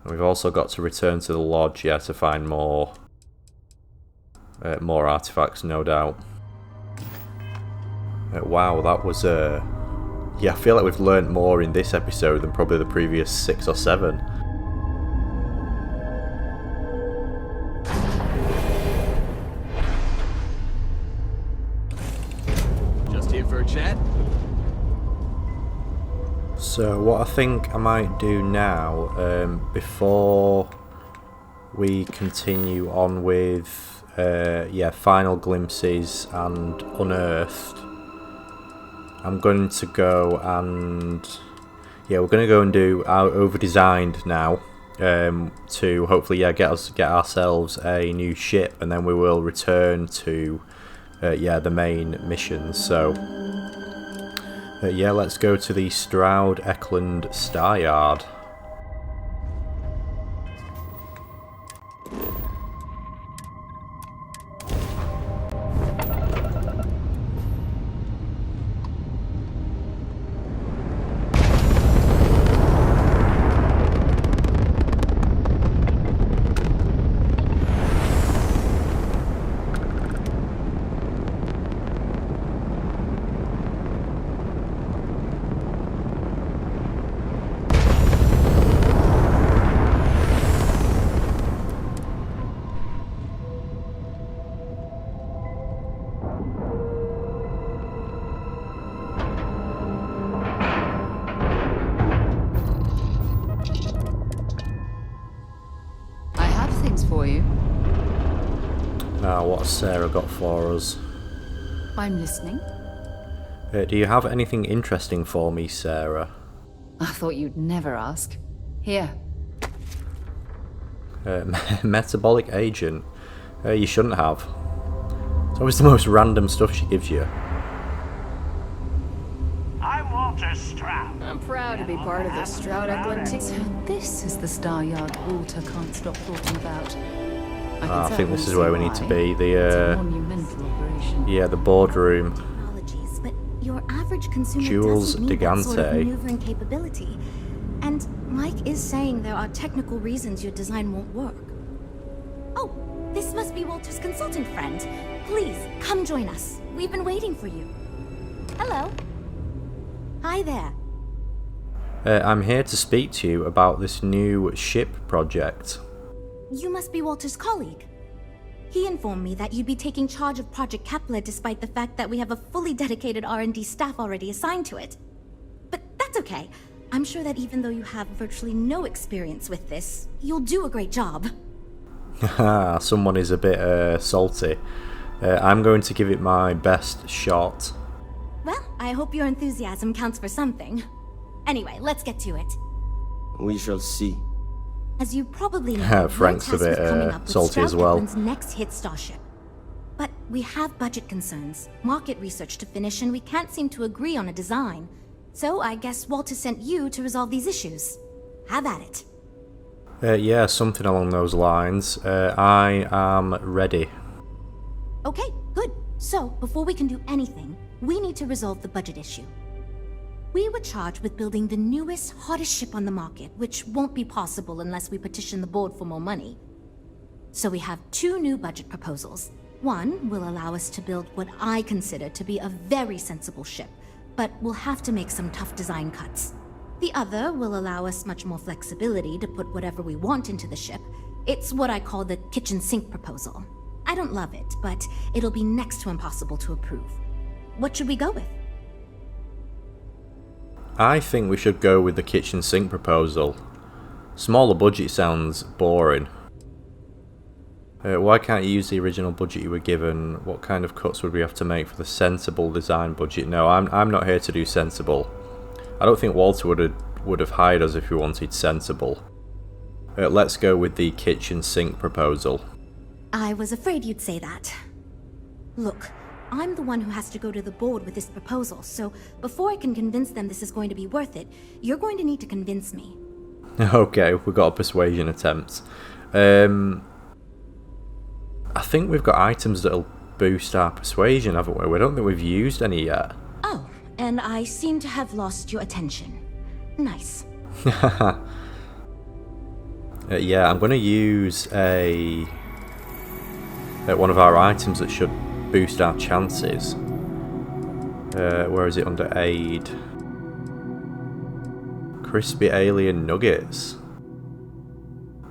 We've also got to return to the lodge, yeah, to find more artifacts, no doubt. Wow, that was yeah, I feel like we've learnt more in this episode than probably the previous 6 or 7. Just here for a chat? So what I think I might do now, before we continue on with yeah, final glimpses and unearthed, I'm going to go and yeah, we're going to go and do our over-designed now, to hopefully get ourselves a new ship, and then we will return to yeah, the main missions. So yeah, let's go to the Stroud Eklund Star Yard. For you. What's Sarah got for us? I'm listening. Do you have anything interesting for me, Sarah? I thought you'd never ask. Here. Metabolic agent? You shouldn't have. It's always the most random stuff she gives you. I'm Walter Stroud. I'm proud to be part of the Stroud Eklund. So this is the Star Yard Walter can't stop talking about. I think this is where we need to be. It's a monumental operation. Yeah, the boardroom. Technologies, but your average consumer Jules doesn't need that sort of Digante. maneuvering capability. And Mike is saying there are technical reasons your design won't work. Oh, this must be Walter's consultant friend. Please, come join us. We've been waiting for you. Hello. Hi there. I'm here to speak to you about this new ship project. You must be Walter's colleague. He informed me that you'd be taking charge of Project Kepler despite the fact that we have a fully dedicated R&D staff already assigned to it. But that's okay. I'm sure that even though you have virtually no experience with this, you'll do a great job. Haha, someone is a bit salty. I'm going to give it my best shot. Well, I hope your enthusiasm counts for something. Anyway, let's get to it. We shall see. As you probably know, Frank's a bit salty as well. Next hit Starship. But we have budget concerns, market research to finish, and we can't seem to agree on a design. So I guess Walter sent you to resolve these issues. Have at it. Yeah, something along those lines. I am ready. Okay, good. So, before we can do anything, we need to resolve the budget issue. We were charged with building the newest, hottest ship on the market, which won't be possible unless we petition the board for more money. So we have 2 new budget proposals. One will allow us to build what I consider to be a very sensible ship, but we'll have to make some tough design cuts. The other will allow us much more flexibility to put whatever we want into the ship. It's what I call the kitchen sink proposal. I don't love it, but it'll be next to impossible to approve. What should we go with? I think we should go with the kitchen sink proposal. Smaller budget sounds boring. Why can't you use the original budget you were given? What kind of cuts would we have to make for the sensible design budget? No, I'm not here to do sensible. I don't think Walter would have hired us if we wanted sensible. Let's go with the kitchen sink proposal. I was afraid you'd say that. Look, I'm the one who has to go to the board with this proposal, so before I can convince them this is going to be worth it, you're going to need to convince me. Okay, we've got a persuasion attempt. I think we've got items that'll boost our persuasion, haven't we? We don't think we've used any yet. Oh, and I seem to have lost your attention. Nice. Yeah, I'm going to use one of our items that should boost our chances. Where is it under aid? Crispy alien nuggets.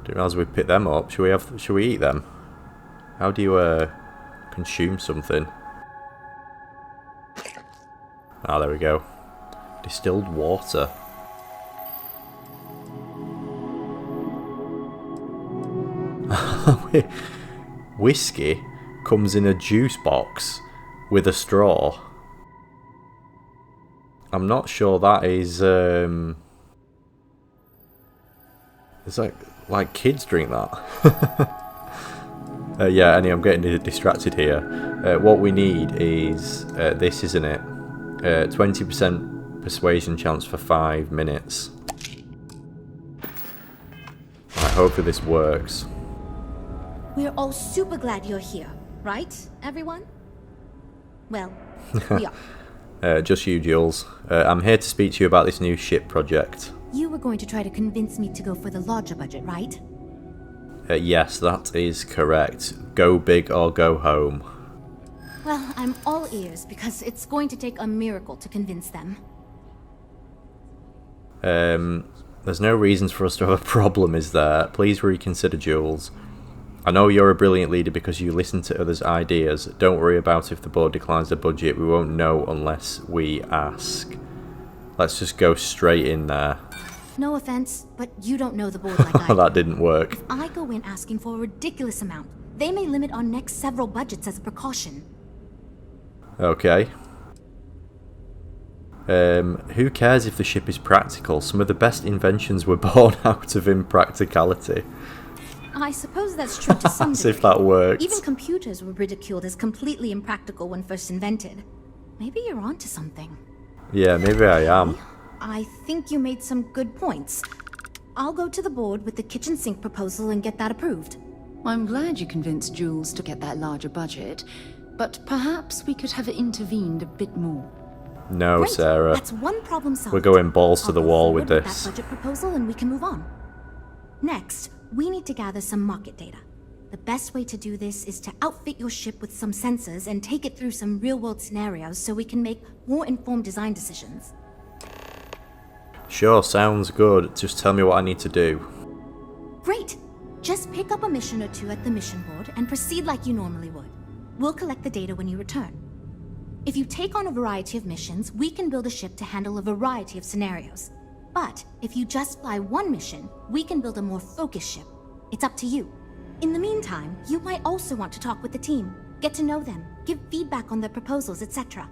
Didn't realize we picked them up. Should we eat them? How do you consume something? Ah, there we go. Distilled water. Whiskey comes in a juice box with a straw. I'm not sure that is. It's like kids drink that. Yeah. Anyway, I'm getting distracted here. What we need is this, isn't it? 20% persuasion chance for 5 minutes. Right, hopefully this works. We're all super glad you're here, right, everyone? Well, we are. Just you, Jules. I'm here to speak to you about this new ship project. You were going to try to convince me to go for the larger budget, right? Yes, that is correct. Go big or go home. Well, I'm all ears because it's going to take a miracle to convince them. There's no reasons for us to have a problem, is there? Please reconsider, Jules. I know you're a brilliant leader because you listen to others' ideas. Don't worry about if the board declines the budget. We won't know unless we ask. Let's just go straight in there. No offense, but you don't know the board like I do. That didn't work. If I go in asking for a ridiculous amount, they may limit our next several budgets as a precaution. Okay. Who cares if the ship is practical? Some of the best inventions were born out of impracticality. I suppose that's true to some As degree. if that worked. Even computers were ridiculed as completely impractical when first invented. Maybe you're onto something. Yeah, maybe I am. I think you made some good points. I'll go to the board with the kitchen sink proposal and get that approved. I'm glad you convinced Jules to get that larger budget, but perhaps we could have intervened a bit more. No, Great. Sarah. That's one problem solved. We're going balls to I'll the go wall forward with this. that budget proposal and we can move on. Next, we need to gather some market data. The best way to do this is to outfit your ship with some sensors and take it through some real-world scenarios so we can make more informed design decisions. Sure, sounds good. Just tell me what I need to do. Great! Just pick up a mission or two at the mission board and proceed like you normally would. We'll collect the data when you return. If you take on a variety of missions, we can build a ship to handle a variety of scenarios. But if you just fly one mission, we can build a more focused ship. It's up to you. In the meantime, you might also want to talk with the team, get to know them, give feedback on their proposals, etc.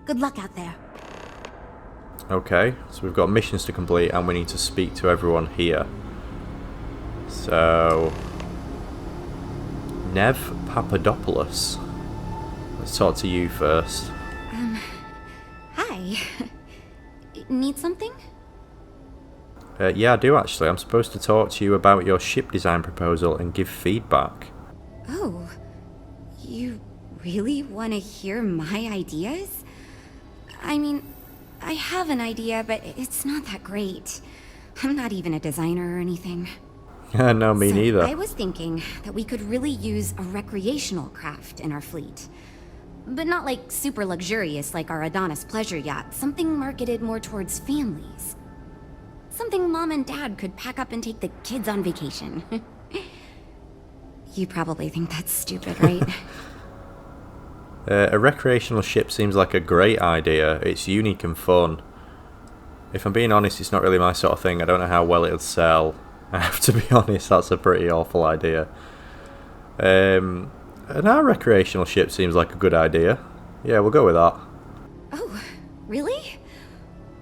Good luck out there. Okay, so we've got missions to complete and we need to speak to everyone here. So, Nev Papadopoulos. Let's talk to you first. Hi. Need something? Yeah, I do actually. I'm supposed to talk to you about your ship design proposal and give feedback. Oh, you really want to hear my ideas? I mean, I have an idea, but it's not that great. I'm not even a designer or anything. No, me neither. I was thinking that we could really use a recreational craft in our fleet. But not like super luxurious like our Adonis pleasure yacht. Something marketed more towards families. Something Mom and Dad could pack up and take the kids on vacation. You probably think that's stupid, right? A recreational ship seems like a great idea. It's unique and fun. If I'm being honest, it's not really my sort of thing. I don't know how well it'll sell. I have to be honest, that's a pretty awful idea. And our recreational ship seems like a good idea. Yeah, we'll go with that. Oh, really?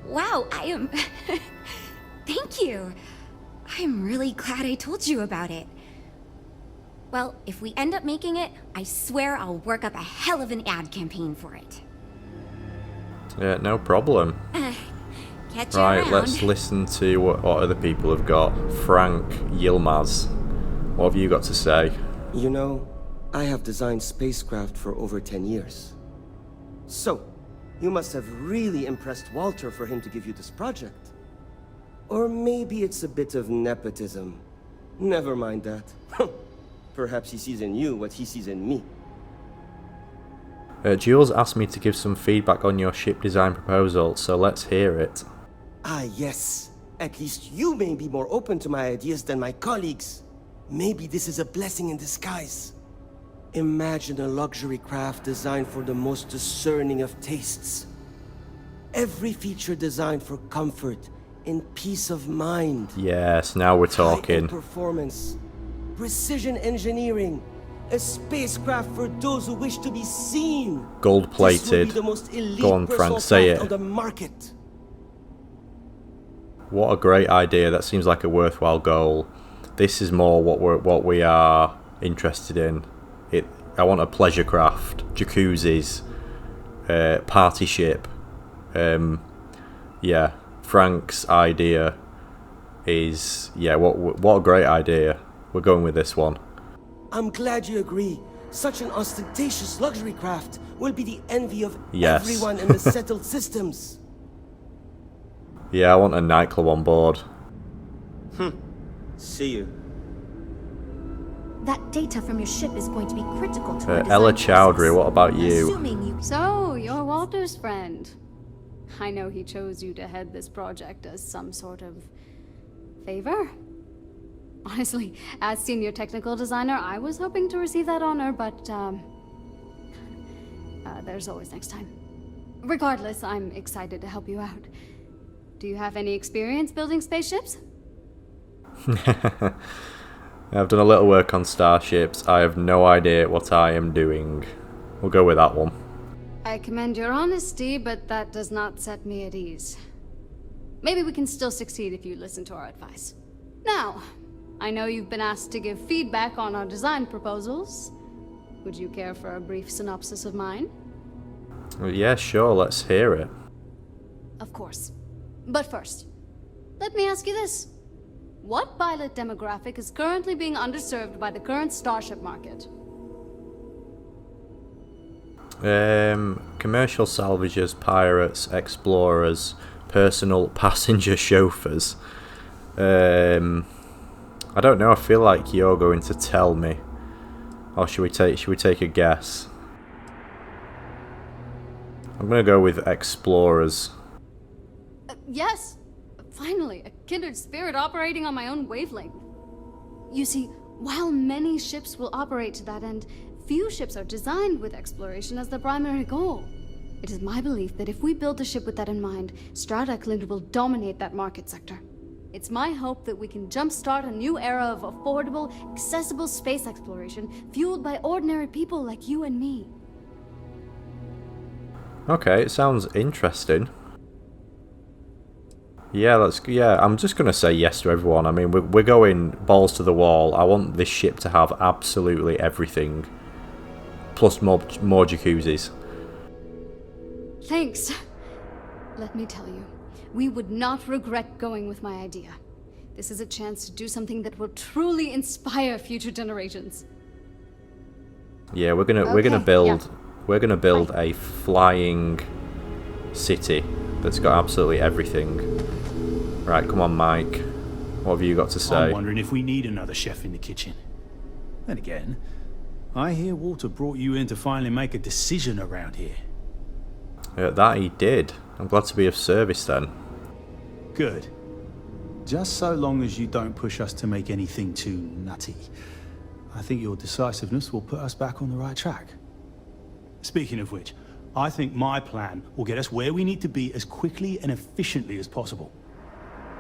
Wow, I am... Thank you. I'm really glad I told you about it. Well, if we end up making it, I swear I'll work up a hell of an ad campaign for it. Yeah, no problem. Catch you Right, around. let's listen to what other people have got. Frank Yilmaz, what have you got to say? You know, I have designed spacecraft for over 10 years. So, you must have really impressed Walter for him to give you this project. Or maybe it's a bit of nepotism. Never mind that. Perhaps he sees in you what he sees in me. Jules asked me to give some feedback on your ship design proposal, so let's hear it. Ah, yes. At least you may be more open to my ideas than my colleagues. Maybe this is a blessing in disguise. Imagine a luxury craft designed for the most discerning of tastes. Every feature designed for comfort and peace of mind. Yes, now we're talking. High-end performance, precision engineering, a spacecraft for those who wish to be seen. Gold-plated. This will be the most elite Go on, personal Frank, say craft it. on the market. What a great idea. That seems like a worthwhile goal. This is more what we are interested in. I want a pleasure craft, jacuzzis, party ship. Yeah, Frank's idea is what a great idea. We're going with this one. I'm glad you agree. Such an ostentatious luxury craft will be the envy of Yes. everyone in the settled systems. Yeah, I want a nightclub on board. See you. That data from your ship is going to be critical to our design Ella process. Chowdhury, what about you? Assuming you... So, you're Walter's friend. I know he chose you to head this project as some sort of favor. Honestly, as senior technical designer, I was hoping to receive that honor, but there's always next time. Regardless, I'm excited to help you out. Do you have any experience building spaceships? I've done a little work on starships. I have no idea what I am doing. We'll go with that one. I commend your honesty, but that does not set me at ease. Maybe we can still succeed if you listen to our advice. Now, I know you've been asked to give feedback on our design proposals. Would you care for a brief synopsis of mine? Yeah, sure, let's hear it. Of course. But first, let me ask you this. What pilot demographic is currently being underserved by the current starship market? Commercial salvagers, pirates, explorers, personal passenger chauffeurs. I don't know, I feel like you're going to tell me. Or should we take a guess? I'm gonna go with explorers. Yes! Finally, a kindred spirit operating on my own wavelength. You see, while many ships will operate to that end, few ships are designed with exploration as their primary goal. It is my belief that if we build a ship with that in mind, Strataclid will dominate that market sector. It's my hope that we can jumpstart a new era of affordable, accessible space exploration, fueled by ordinary people like you and me. Okay, it sounds interesting. Yeah, I'm just going to say yes to everyone. I mean, we're going balls to the wall. I want this ship to have absolutely everything. Plus more jacuzzis. Thanks. Let me tell you, we would not regret going with my idea. This is a chance to do something that will truly inspire future generations. Yeah, we're gonna build a flying city that's got absolutely everything. Right, come on, Mike. What have you got to say? I'm wondering if we need another chef in the kitchen. Then again, I hear Walter brought you in to finally make a decision around here. That he did. I'm glad to be of service then. Good. Just so long as you don't push us to make anything too nutty. I think your decisiveness will put us back on the right track. Speaking of which, I think my plan will get us where we need to be as quickly and efficiently as possible.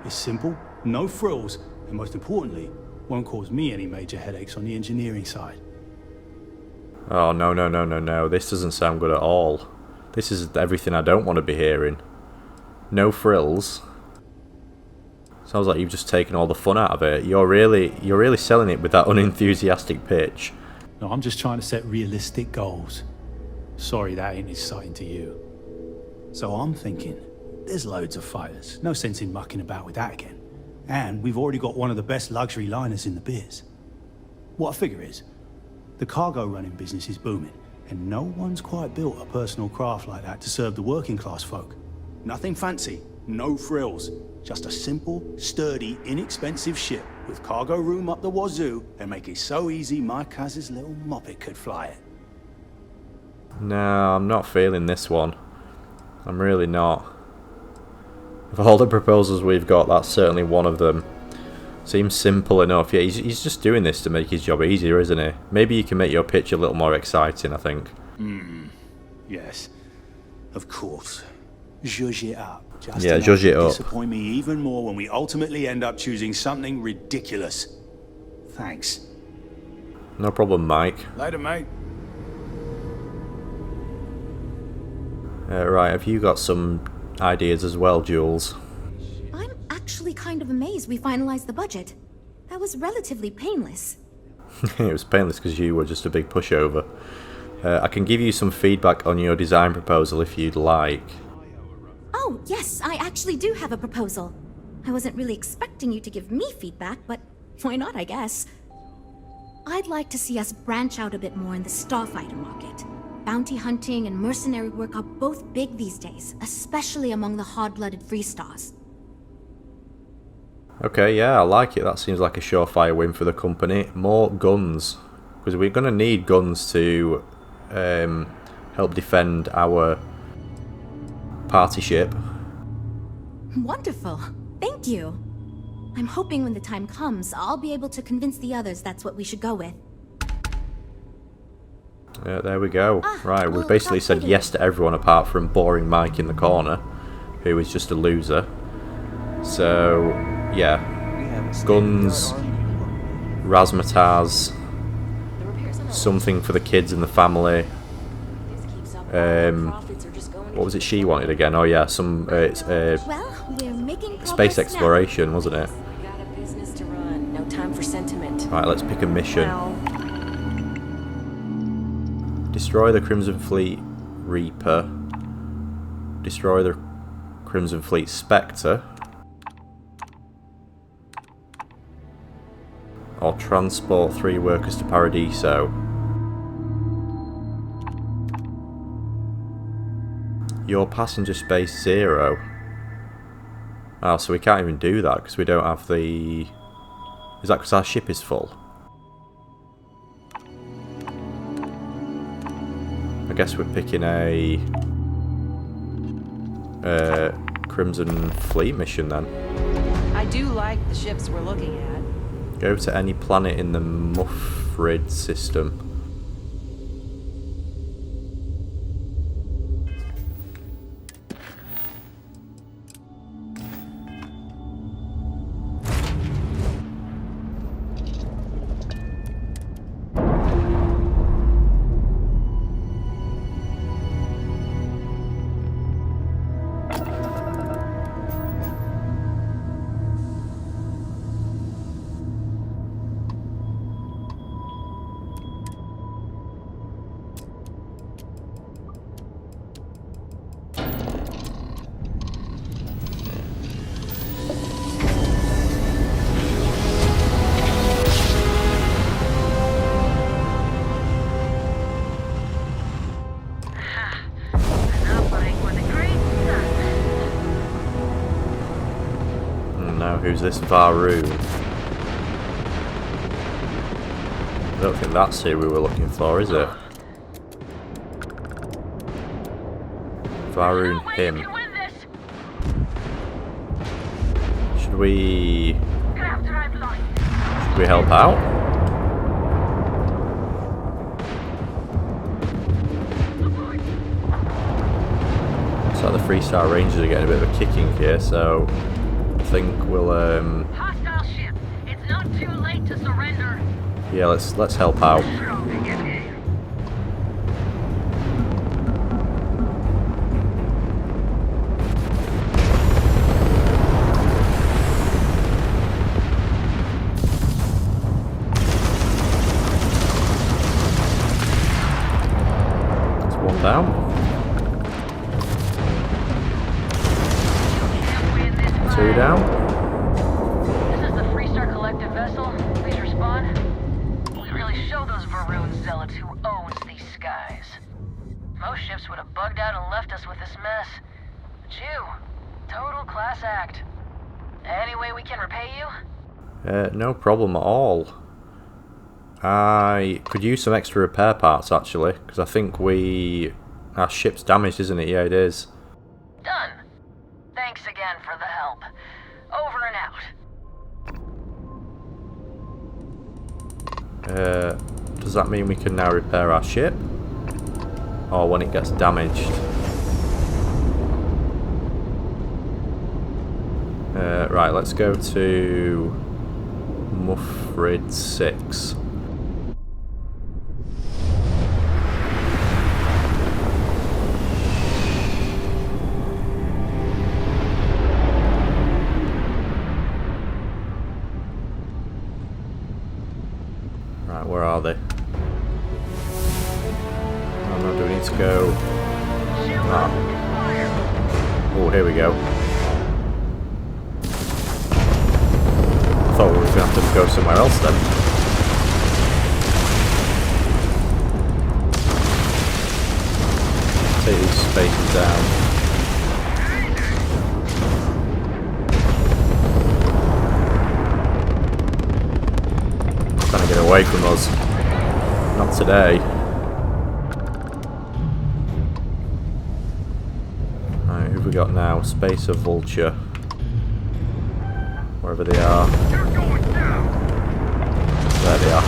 It's simple, no frills, and most importantly, won't cause me any major headaches on the engineering side. Oh, no. This doesn't sound good at all. This is everything I don't want to be hearing. No frills. Sounds like you've just taken all the fun out of it. You're really selling it with that unenthusiastic pitch. No, I'm just trying to set realistic goals. Sorry that ain't exciting to you. So I'm thinking, there's loads of fighters. No sense in mucking about with that again. And we've already got one of the best luxury liners in the biz. What I figure is, the cargo running business is booming, and no one's quite built a personal craft like that to serve the working class folk. Nothing fancy, No frills. Just a simple, sturdy, inexpensive ship with cargo room up the wazoo and make it so easy my Kaz's little moppet could fly it. No, I'm not feeling this one. I'm really not. Of all the proposals we've got, that's certainly one of them. Seems simple enough. Yeah, he's just doing this to make his job easier, isn't he? Maybe you can make your pitch a little more exciting, I think. Yes. Of course. Zhuzh it up. Just Yeah, enough zhuzh it to up. disappoint me even more when we ultimately end up choosing something ridiculous. Thanks. No problem, Mike. Later, mate. Right, have you got some ideas as well, Jules? I'm actually kind of amazed we finalized the budget. That was relatively painless. It was painless because you were just a big pushover. I can give you some feedback on your design proposal if you'd like. Oh, yes, I actually do have a proposal. I wasn't really expecting you to give me feedback, but why not, I guess. I'd like to see us branch out a bit more in the starfighter market. Bounty hunting and mercenary work are both big these days, especially among the hard-blooded Freestars. Okay, yeah, I like it. That seems like a surefire win for the company. More guns. Because we're going to need guns to help defend our party ship. Wonderful. Thank you. I'm hoping when the time comes, I'll be able to convince the others that's what we should go with. Yeah, there we go. Right, we've well, basically that's said later. yes to everyone apart from boring Mike in the corner, who is just a loser. So, yeah. Guns, razzmatazz, something for the kids and the family. What was it she wanted again? Oh yeah, some it's Well, we're making space progress exploration, wasn't it? We got a business to run. No time for sentiment. Right, let's pick a mission. Well, Destroy the Crimson Fleet Reaper. Destroy the Crimson Fleet Spectre. Or transport 3 workers to Paradiso. Your passenger space 0. Oh, so we can't even do that because we don't have the... Is that because our ship is full? I guess we're picking a Crimson Fleet mission then. I do like the ships we're looking at. Go to any planet in the Muffrid system. Now who's this Varu? I don't think that's who we were looking for, is it? Varu and him. Should we help out? So the 3-star Rangers are getting a bit of a kicking here, so I think we'll Hostile ship. It's not too late to surrender. yeah, let's help out. That's one down. 2 down. This is the Freestar Collective vessel. Please respond. We really show those Varoon zealots who owns these skies. Most ships would have bugged out and left us with this mess. But you Total class act. Any way we can repay you? No problem at all. I could use some extra repair parts actually, because I think our ship's damaged, isn't it? Yeah, it is. Done. Thanks again for the help. Over and out. Does that mean we can now repair our ship? Or when it gets damaged? Right, let's go to Muffrid 6. Right, where are they? Oh no, do we need to go? Oh, here we go. I thought we were going to have to go somewhere else then. Take these spaces down. Trying to get away from us. Not today. Alright, who've we got now? Spacer Vulture. Wherever they are. There they are.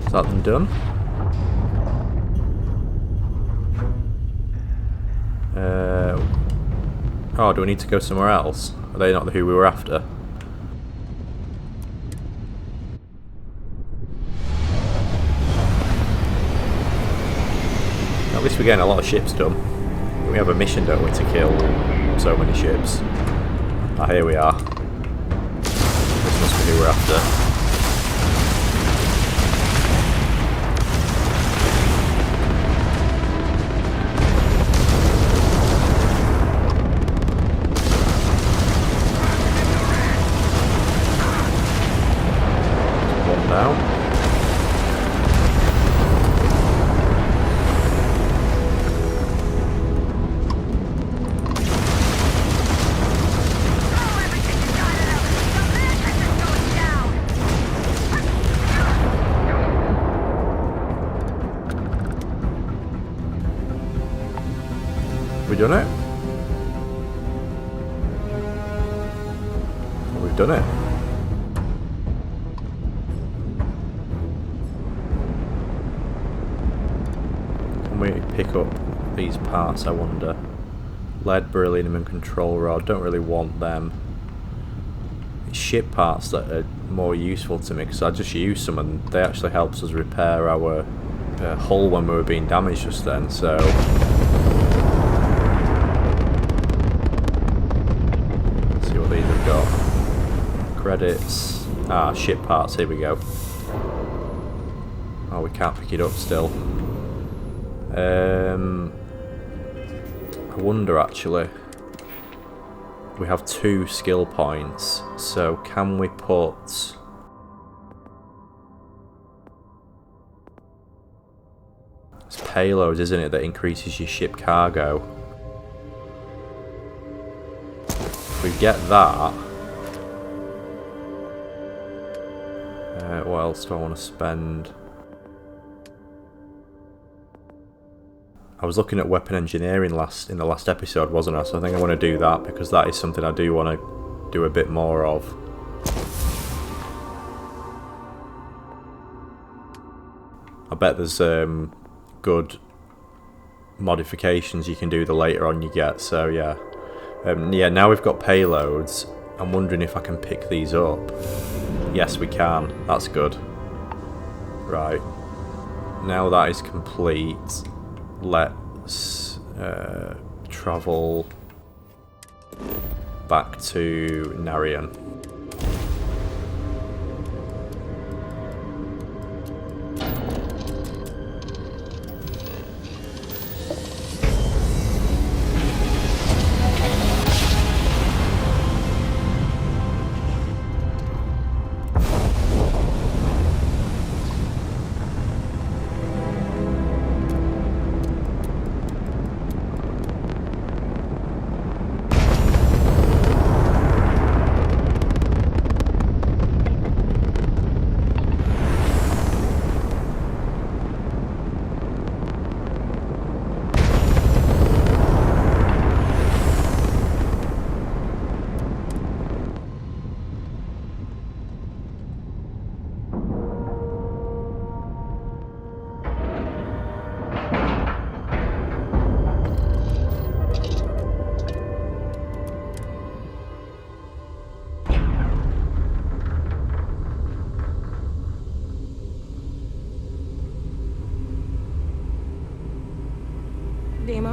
Is that them done? Oh, do we need to go somewhere else? Are they not who we were after? At least we're getting a lot of ships done. We have a mission, don't we, to kill so many ships. Ah, here we are. This must be who we're after. We done it? We've done it. Can we pick up these parts, I wonder? Lead, beryllium and control rod. Don't really want them. It's ship parts that are more useful to me because I just use some and they actually helps us repair our hull when we were being damaged just then, so... Credits. Ah, ship parts, here we go. Oh, we can't pick it up still. I wonder actually. We have 2 skill points, so can we put... It's payloads, isn't it, that increases your ship cargo. If we get that... what else do I want to spend? I was looking at weapon engineering in the last episode, wasn't I? So I think I want to do that because that is something I do want to do a bit more of. I bet there's good modifications you can do the later on you get. So yeah, yeah. Now we've got payloads. I'm wondering if I can pick these up. Yes, we can. That's good. Right. Now that is complete, let's travel back to Narian.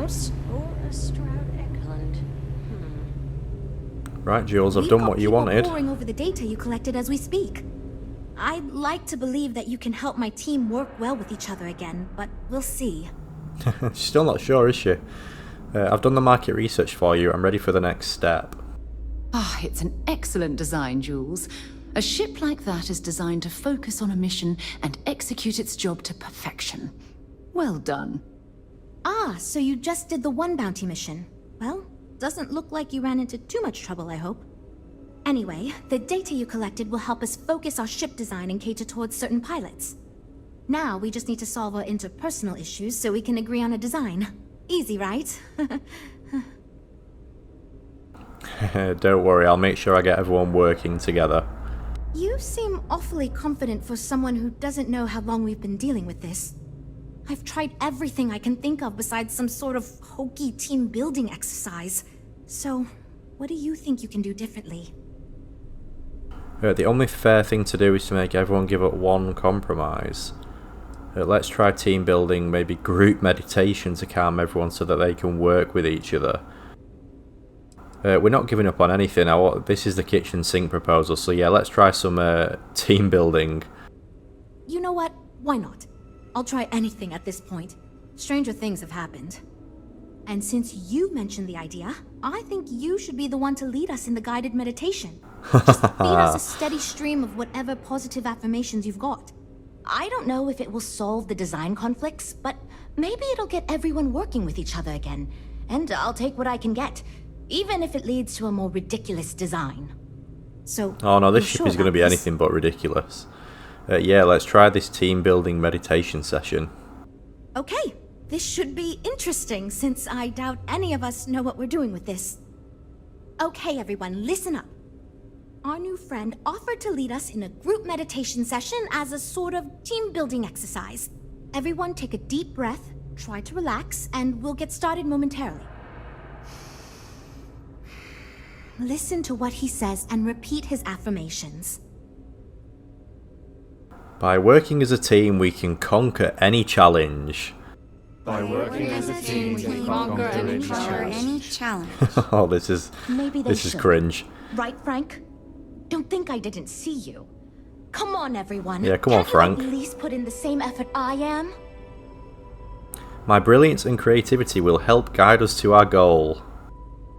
mouse or a Stroud Eklund? Right, Jules, I've done what you wanted. We've got people poring over the data you collected as we speak. I'd like to believe that you can help my team work well with each other again, but we'll see. She's still not sure, is she? I've done the market research for you. I'm ready for the next step. Ah, it's an excellent design, Jules. A ship like that is designed to focus on a mission and execute its job to perfection. Well done. Ah, so you just did the one bounty mission. Well, doesn't look like you ran into too much trouble, I hope. Anyway, the data you collected will help us focus our ship design and cater towards certain pilots. Now we just need to solve our interpersonal issues so we can agree on a design. Easy, right? Don't worry, I'll make sure I get everyone working together. You seem awfully confident for someone who doesn't know how long we've been dealing with this. I've tried everything I can think of besides some sort of hokey team building exercise. So, what do you think you can do differently? The only fair thing to do is to make everyone give up one compromise. Let's try team building, maybe group meditation to calm everyone so that they can work with each other. We're not giving up on anything. This is the kitchen sink proposal, so yeah, let's try some team building. You know what? Why not? I'll try anything at this point. Stranger things have happened. And since you mentioned the idea, I think you should be the one to lead us in the guided meditation. Just feed us a steady stream of whatever positive affirmations you've got. I don't know if it will solve the design conflicts, but maybe it'll get everyone working with each other again. And I'll take what I can get, even if it leads to a more ridiculous design. So, oh no, this ship is going to be anything but ridiculous. Yeah, let's try this team building meditation session. Okay, this should be interesting since I doubt any of us know what we're doing with this. Okay, everyone, listen up. Our new friend offered to lead us in a group meditation session as a sort of team-building exercise. Everyone take a deep breath, try to relax, and we'll get started momentarily. Listen to what he says and repeat his affirmations. By working as a team, we can conquer any challenge. By working as a team, we can conquer any challenge. Oh, this is cringe. Right, Frank? Don't think I didn't see you. Come on, everyone. Yeah, come on, Frank. At least put in the same effort I am. My brilliance and creativity will help guide us to our goal.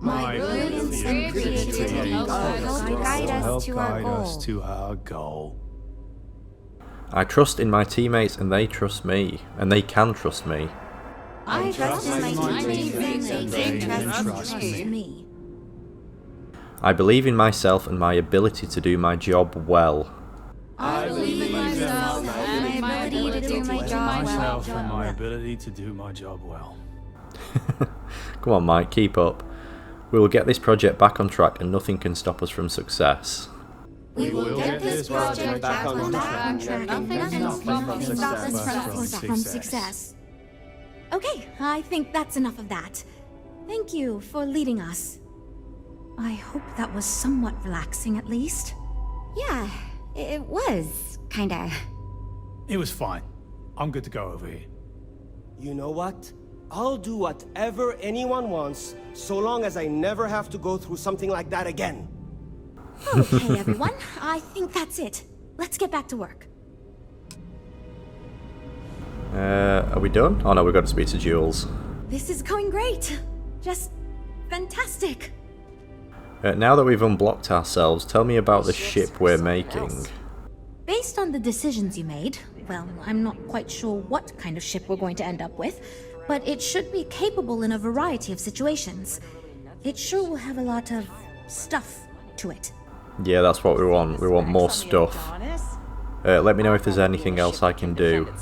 My brilliance and creativity will help guide us to our goal. I trust in my teammates and they trust me. And they can trust me. I trust in my teammates and they trust me. I believe in myself and my ability to do my job well. I believe in myself and my ability to do my job well. Come on, Mike, keep up. We will get this project back on track and nothing can stop us from success. We will get this project back on track. Nothing can stop us from success. Okay, I think that's enough of that. Thank you for leading us. I hope that was somewhat relaxing, at least. Yeah, it was, kinda. It was fine. I'm good to go over here. You know what? I'll do whatever anyone wants, so long as I never have to go through something like that again. Okay, everyone. I think that's it. Let's get back to work. Are we done? Oh no, we've got to speak to Jules. This is going great. Just fantastic. Now that we've unblocked ourselves, tell me about the ship we're making. Based on the decisions you made, well, I'm not quite sure what kind of ship we're going to end up with, but it should be capable in a variety of situations. It sure will have a lot of stuff to it. Yeah, that's what we want. We want more stuff. Let me know if there's anything else I can do.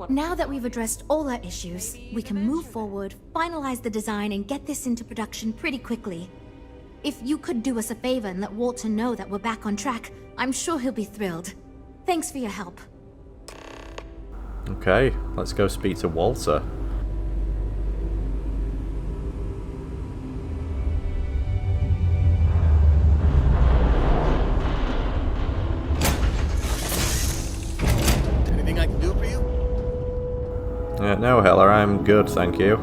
Now that we've addressed all our issues, we can move forward, finalize the design, and get this into production pretty quickly. If you could do us a favor and let Walter know that we're back on track, I'm sure he'll be thrilled. Thanks for your help. Okay, let's go speak to Walter. Anything I can do for you? No, Heller, I'm good, thank you.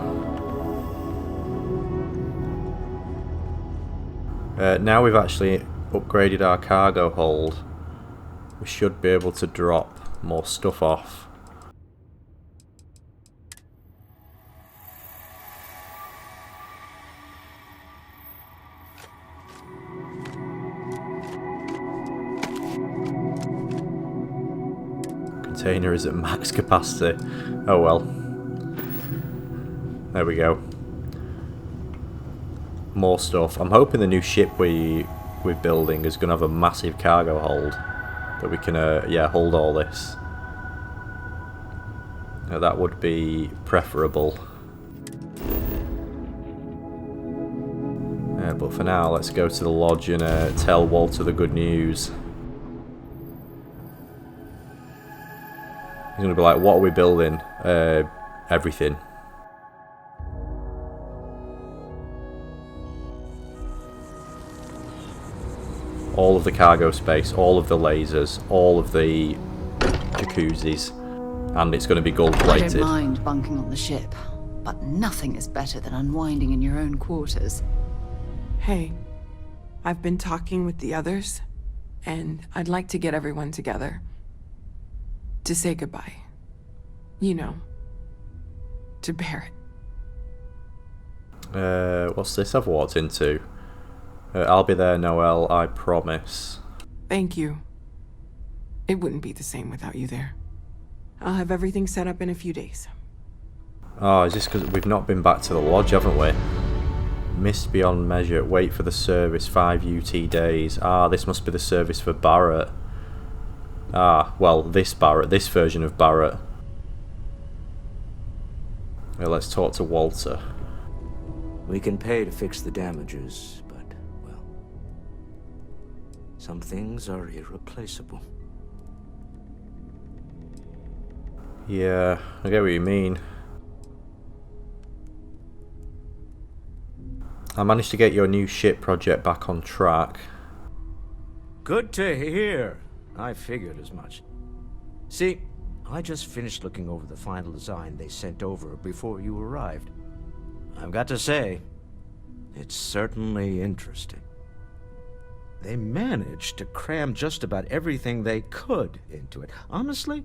Now we've actually upgraded our cargo hold, we should be able to drop more stuff off. Container is at max capacity. Oh well. There we go. More stuff. I'm hoping the new ship we're building is going to have a massive cargo hold that we can yeah, hold all this. That would be preferable. But for now, let's go to the lodge and tell Walter the good news. He's going to be like, what are we building? Everything. All of the cargo space, all of the lasers, all of the jacuzzis, and it's going to be gold plated. I don't mind bunking on the ship, but nothing is better than unwinding in your own quarters. Hey, I've been talking with the others, and I'd like to get everyone together. To say goodbye. You know, to Barrett. What's this I've walked into? I'll be there, Noel, I promise. Thank you. It wouldn't be the same without you there. I'll have everything set up in a few days. Oh, is this because we've not been back to the lodge, haven't we? Missed beyond measure. Wait for the service. 5 UT days. Ah, this must be the service for Barrett. Ah, well, this Barrett. This version of Barrett. Well, let's talk to Walter. We can pay to fix the damages, but, well, some things are irreplaceable. Yeah, I get what you mean. I managed to get your new ship project back on track. Good to hear. I figured as much. See, I just finished looking over the final design they sent over before you arrived. I've got to say, it's certainly interesting. They managed to cram just about everything they could into it. Honestly,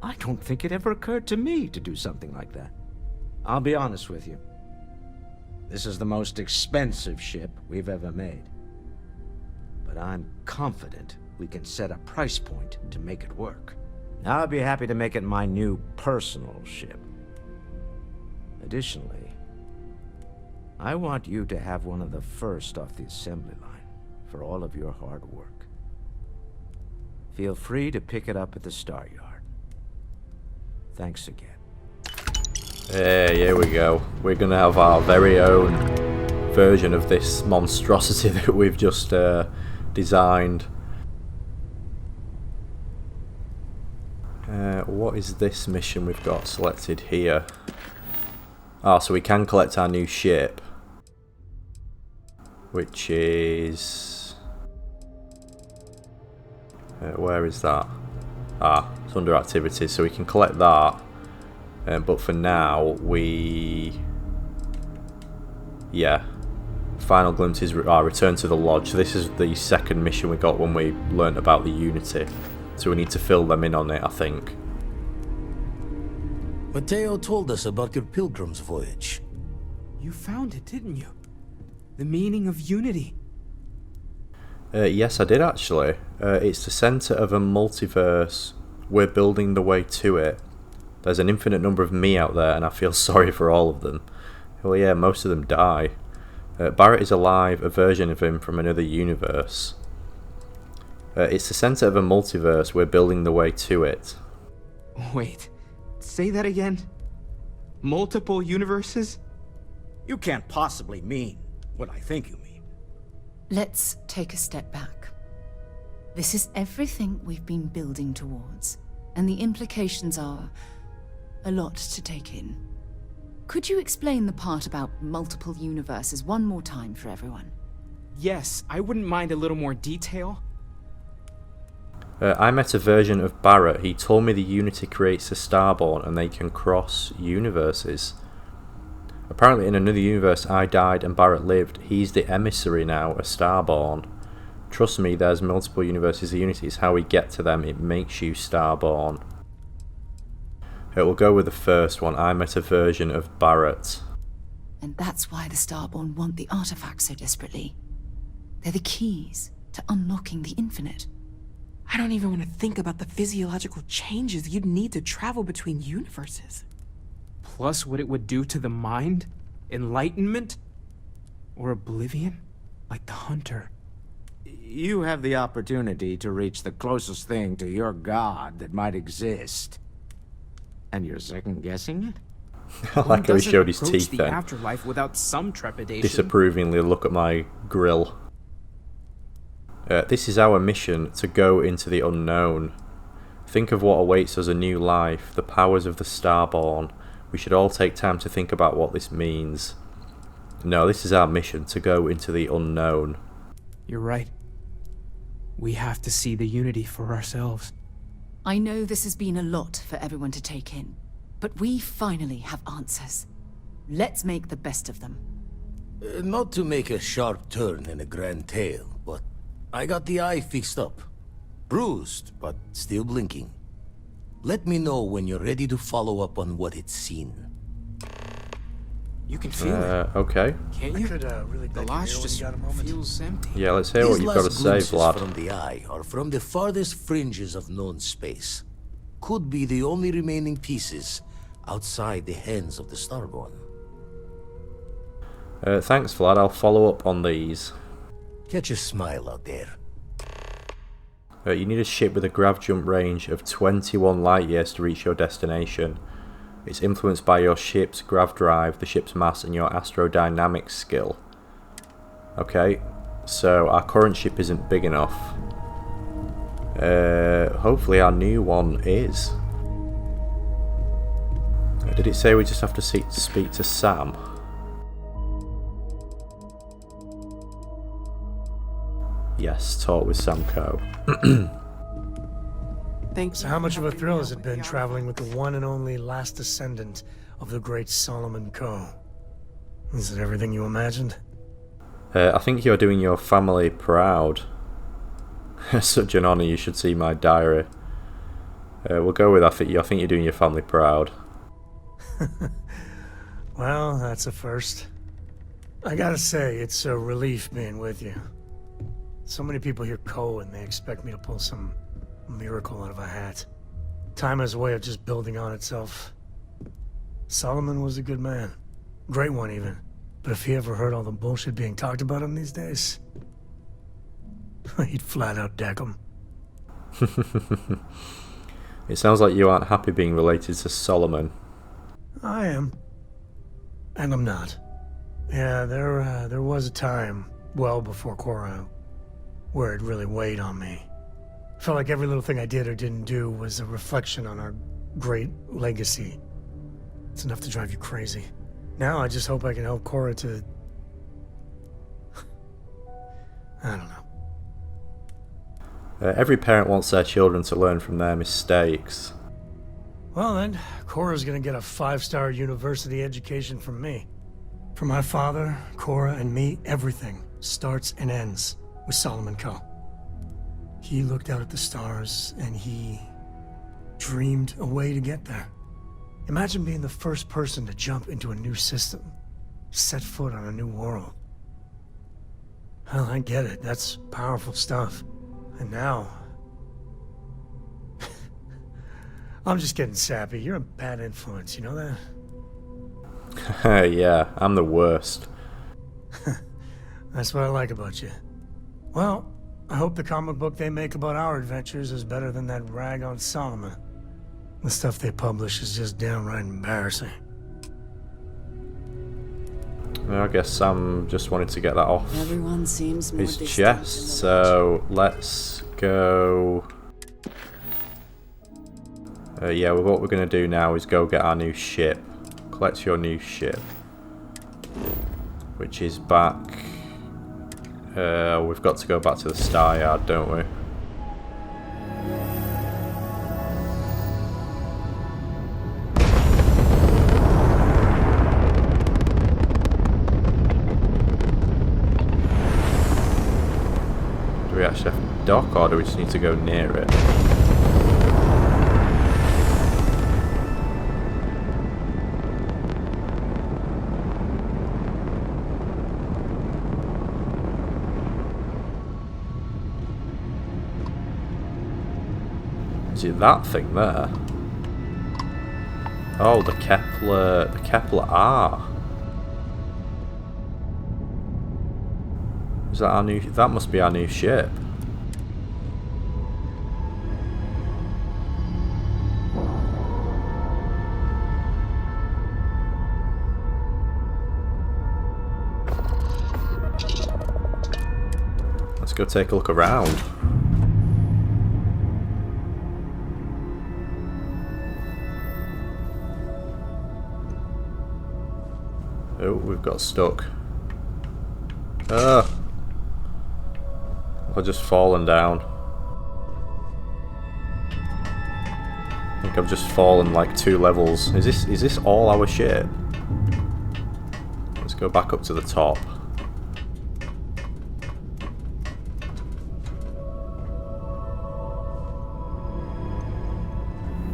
I don't think it ever occurred to me to do something like that. I'll be honest with you. This is the most expensive ship we've ever made. But I'm confident we can set a price point to make it work. I'll be happy to make it my new personal ship. Additionally, I want you to have one of the first off the assembly line for all of your hard work. Feel free to pick it up at the Star Yard. Thanks again. Hey, here we go. We're going to have our very own version of this monstrosity that we've just designed. What is this mission we've got selected here? Ah, so we can collect our new ship, which is... where is that? Ah, it's under activities, so we can collect that. But for now, yeah, final glimpses are return to the lodge. This is the second mission we got when we learnt about the Unity, so we need to fill them in on it, I think. Mateo told us about your pilgrim's voyage. You found it, didn't you? The meaning of unity. Yes, I did actually. It's the center of a multiverse. We're building the way to it. There's an infinite number of me out there, and I feel sorry for all of them. Well, yeah, most of them die. Barrett is alive, a version of him from another universe. It's the center of a multiverse. We're building the way to it. Wait, say that again? Multiple universes? You can't possibly mean what I think you mean. Let's take a step back. This is everything we've been building towards, and the implications are a lot to take in. Could you explain the part about multiple universes one more time for everyone? Yes, I wouldn't mind a little more detail. I met a version of Barrett. He told me the Unity creates a Starborn and they can cross universes. Apparently in another universe I died and Barrett lived. He's the emissary now, a Starborn. Trust me, there's multiple universes of Unity. It's how we get to them. It makes you Starborn. It will go with the first one. I met a version of Barrett. And that's why the Starborn want the artifacts so desperately. They're the keys to unlocking the infinite. I don't even want to think about the physiological changes you'd need to travel between universes. Plus what it would do to the mind? Enlightenment? Or oblivion? Like the Hunter. You have the opportunity to reach the closest thing to your god that might exist. And you're second-guessing it? I like how he showed his Approach teeth the then. afterlife without some trepidation. Disapprovingly look at my grill. This is our mission, to go into the unknown. Think of what awaits us, a new life, the powers of the Starborn. We should all take time to think about what this means. No, this is our mission, to go into the unknown. You're right. We have to see the Unity for ourselves. I know this has been a lot for everyone to take in, but we finally have answers. Let's make the best of them. Not to make a sharp turn in a grand tale, but I got the eye fixed up. Bruised, but still blinking. Let me know when you're ready to follow up on what it's seen. You can feel it. Okay. Can't you? The lodge just feels empty. Yeah, let's hear what These you've got to last say, glimpses Vlad. from the eye are from the farthest fringes of known space. Could be the only remaining pieces outside the hands of the Starborn. Thanks, Vlad. I'll follow up on these. Catch a smile out there. You need a ship with a grav jump range of 21 light years to reach your destination. It's influenced by your ship's grav drive, the ship's mass, and your astrodynamics skill. Okay, so our current ship isn't big enough. Hopefully our new one is. Did it say we just have to speak to Sam? Yes, talk with Samco. Thanks. So how much of a thrill has it been traveling with the one and only last descendant of the great Solomon Coe? Is it everything you imagined? I think you're doing your family proud. Such an honour, you should see my diary. We'll go with I think you're doing your family proud. Well, that's a first. I gotta say, it's a relief being with you. So many people hear Coe and they expect me to pull some miracle out of a hat. Time has a way of just building on itself. Solomon was a good man. Great one, even. But if he ever heard all the bullshit being talked about him these days, he'd flat out deck him. It sounds like you aren't happy being related to Solomon. I am. And I'm not. Yeah, there was a time, well before Korra, where it really weighed on me. Felt like every little thing I did or didn't do was a reflection on our great legacy. It's enough to drive you crazy. Now I just hope I can help Korra to... I don't know. Every parent wants their children to learn from their mistakes. Well then, Korra's gonna get a 5-star university education from me. For my father, Korra, and me, everything starts and ends with Solomon Coe. He looked out at the stars, and he dreamed a way to get there. Imagine being the first person to jump into a new system, set foot on a new world. Well, I get it. That's powerful stuff. And now... I'm just getting sappy. You're a bad influence, you know that? Yeah, I'm the worst. That's what I like about you. Well, I hope the comic book they make about our adventures is better than that rag on Solomon. The stuff they publish is just downright embarrassing. I guess Sam just wanted to get that off Everyone seems more his distant chest, so let's go... yeah, what we're going to do now is go get our new ship. Collect your new ship. Which is back... we've got to go back to the Star Yard, don't we? we actually have to dock, or do we just need to go near it? Is it that thing there? Oh, the Kepler R. Is that our new? That must be our new ship. Let's go take a look around. Oh, we've got stuck. I've just fallen down. I think I've just fallen like 2 levels. Is this all our ship? Let's go back up to the top.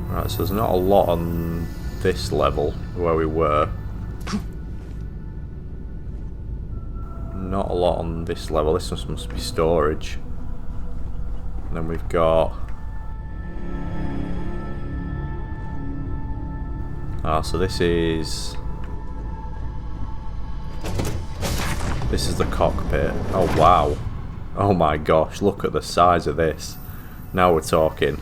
Right, so there's not a lot on this level where we were. Not a lot on this level. This must be storage. And then we've got... so this is the cockpit. Oh wow. Oh my gosh, look at the size of this. Now we're talking.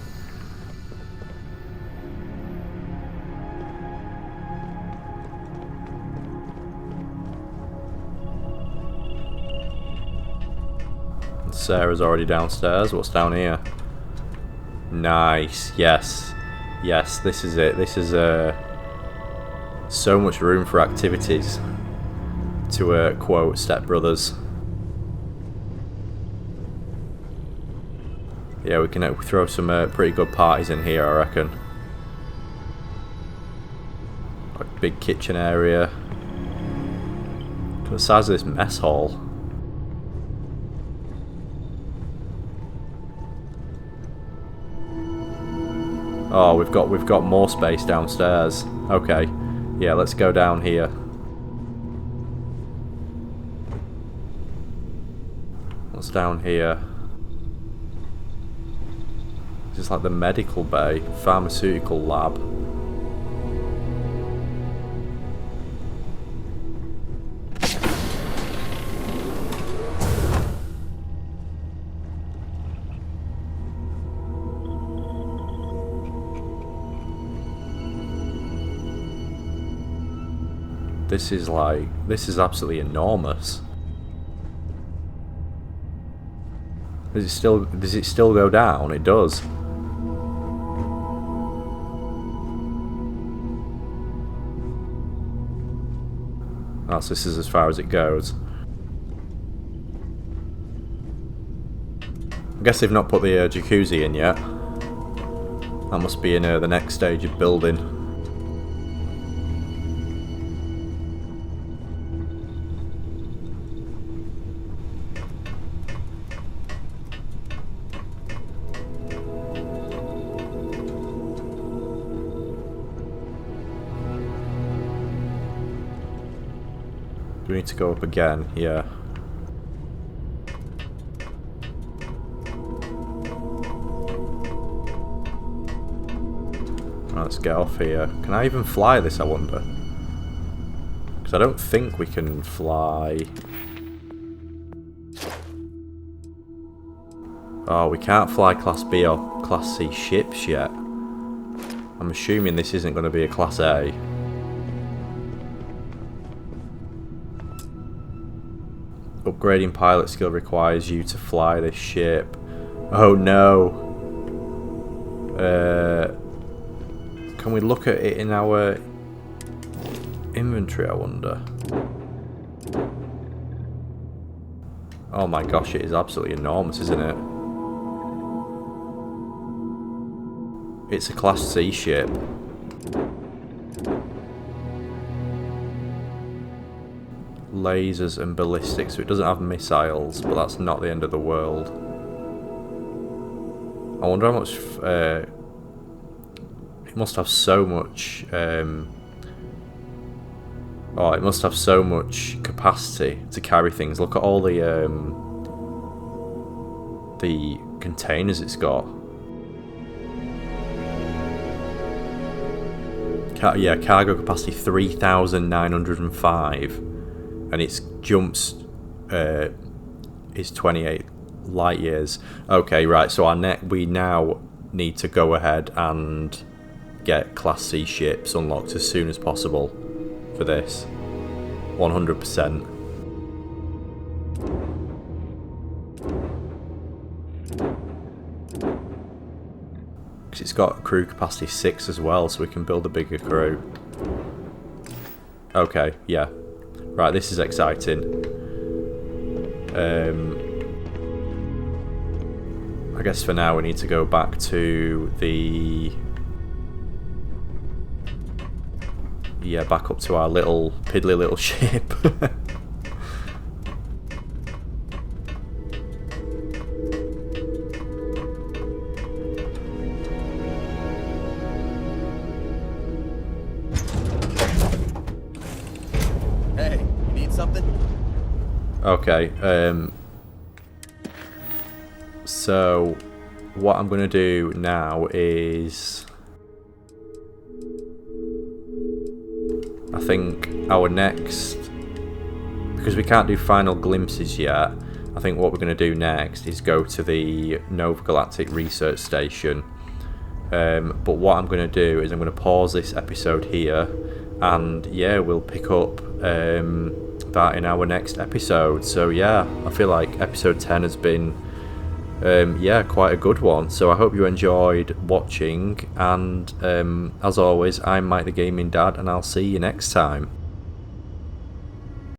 Sarah's already downstairs. What's down here? Nice. Yes. Yes, this is it. This is so much room for activities. To quote Step Brothers. Yeah, we can throw some pretty good parties in here, I reckon. Like big kitchen area. Look at the size of this mess hall. Oh, we've got more space downstairs. Okay. Yeah, let's go down here. What's down here? This is like the medical bay, pharmaceutical lab. This is absolutely enormous. Does it still go down? It does. Oh, so this is as far as it goes. I guess they've not put the jacuzzi in yet. That must be in the next stage of building. Do we need to go up again? Yeah. Right, let's get off here. Can I even fly this, I wonder? Because I don't think we can fly. Oh, we can't fly Class B or Class C ships yet. I'm assuming this isn't going to be a Class A. Upgrading pilot skill requires you to fly this ship. Oh no. Can we look at it in our inventory, I wonder? Oh my gosh, it is absolutely enormous, isn't it? It's a Class C ship. Lasers and ballistics, so it doesn't have missiles, but that's not the end of the world. I wonder how much... it must have so much... oh, it must have so much capacity to carry things. Look at all the containers it's got. Yeah, cargo capacity 3,905, and its jumps is 28 light years. Okay, right. So we now need to go ahead and get Class C ships unlocked as soon as possible for this. 100%. Because it's got crew capacity 6 as well, so we can build a bigger crew. Okay, yeah. Right, this is exciting. I guess for now we need to go back to the... yeah, back up to our little, piddly little ship. Hey, you need something? Okay, so what I'm going to do now is... I think our next... because we can't do final glimpses yet, I think what we're going to do next is go to the Nova Galactic Research Station. But what I'm going to do is I'm going to pause this episode here, and yeah, we'll pick up that in our next episode. So yeah, I feel like episode 10 has been yeah, quite a good one. So I hope you enjoyed watching, and as always, I'm Mike the Gaming Dad, and I'll see you next time.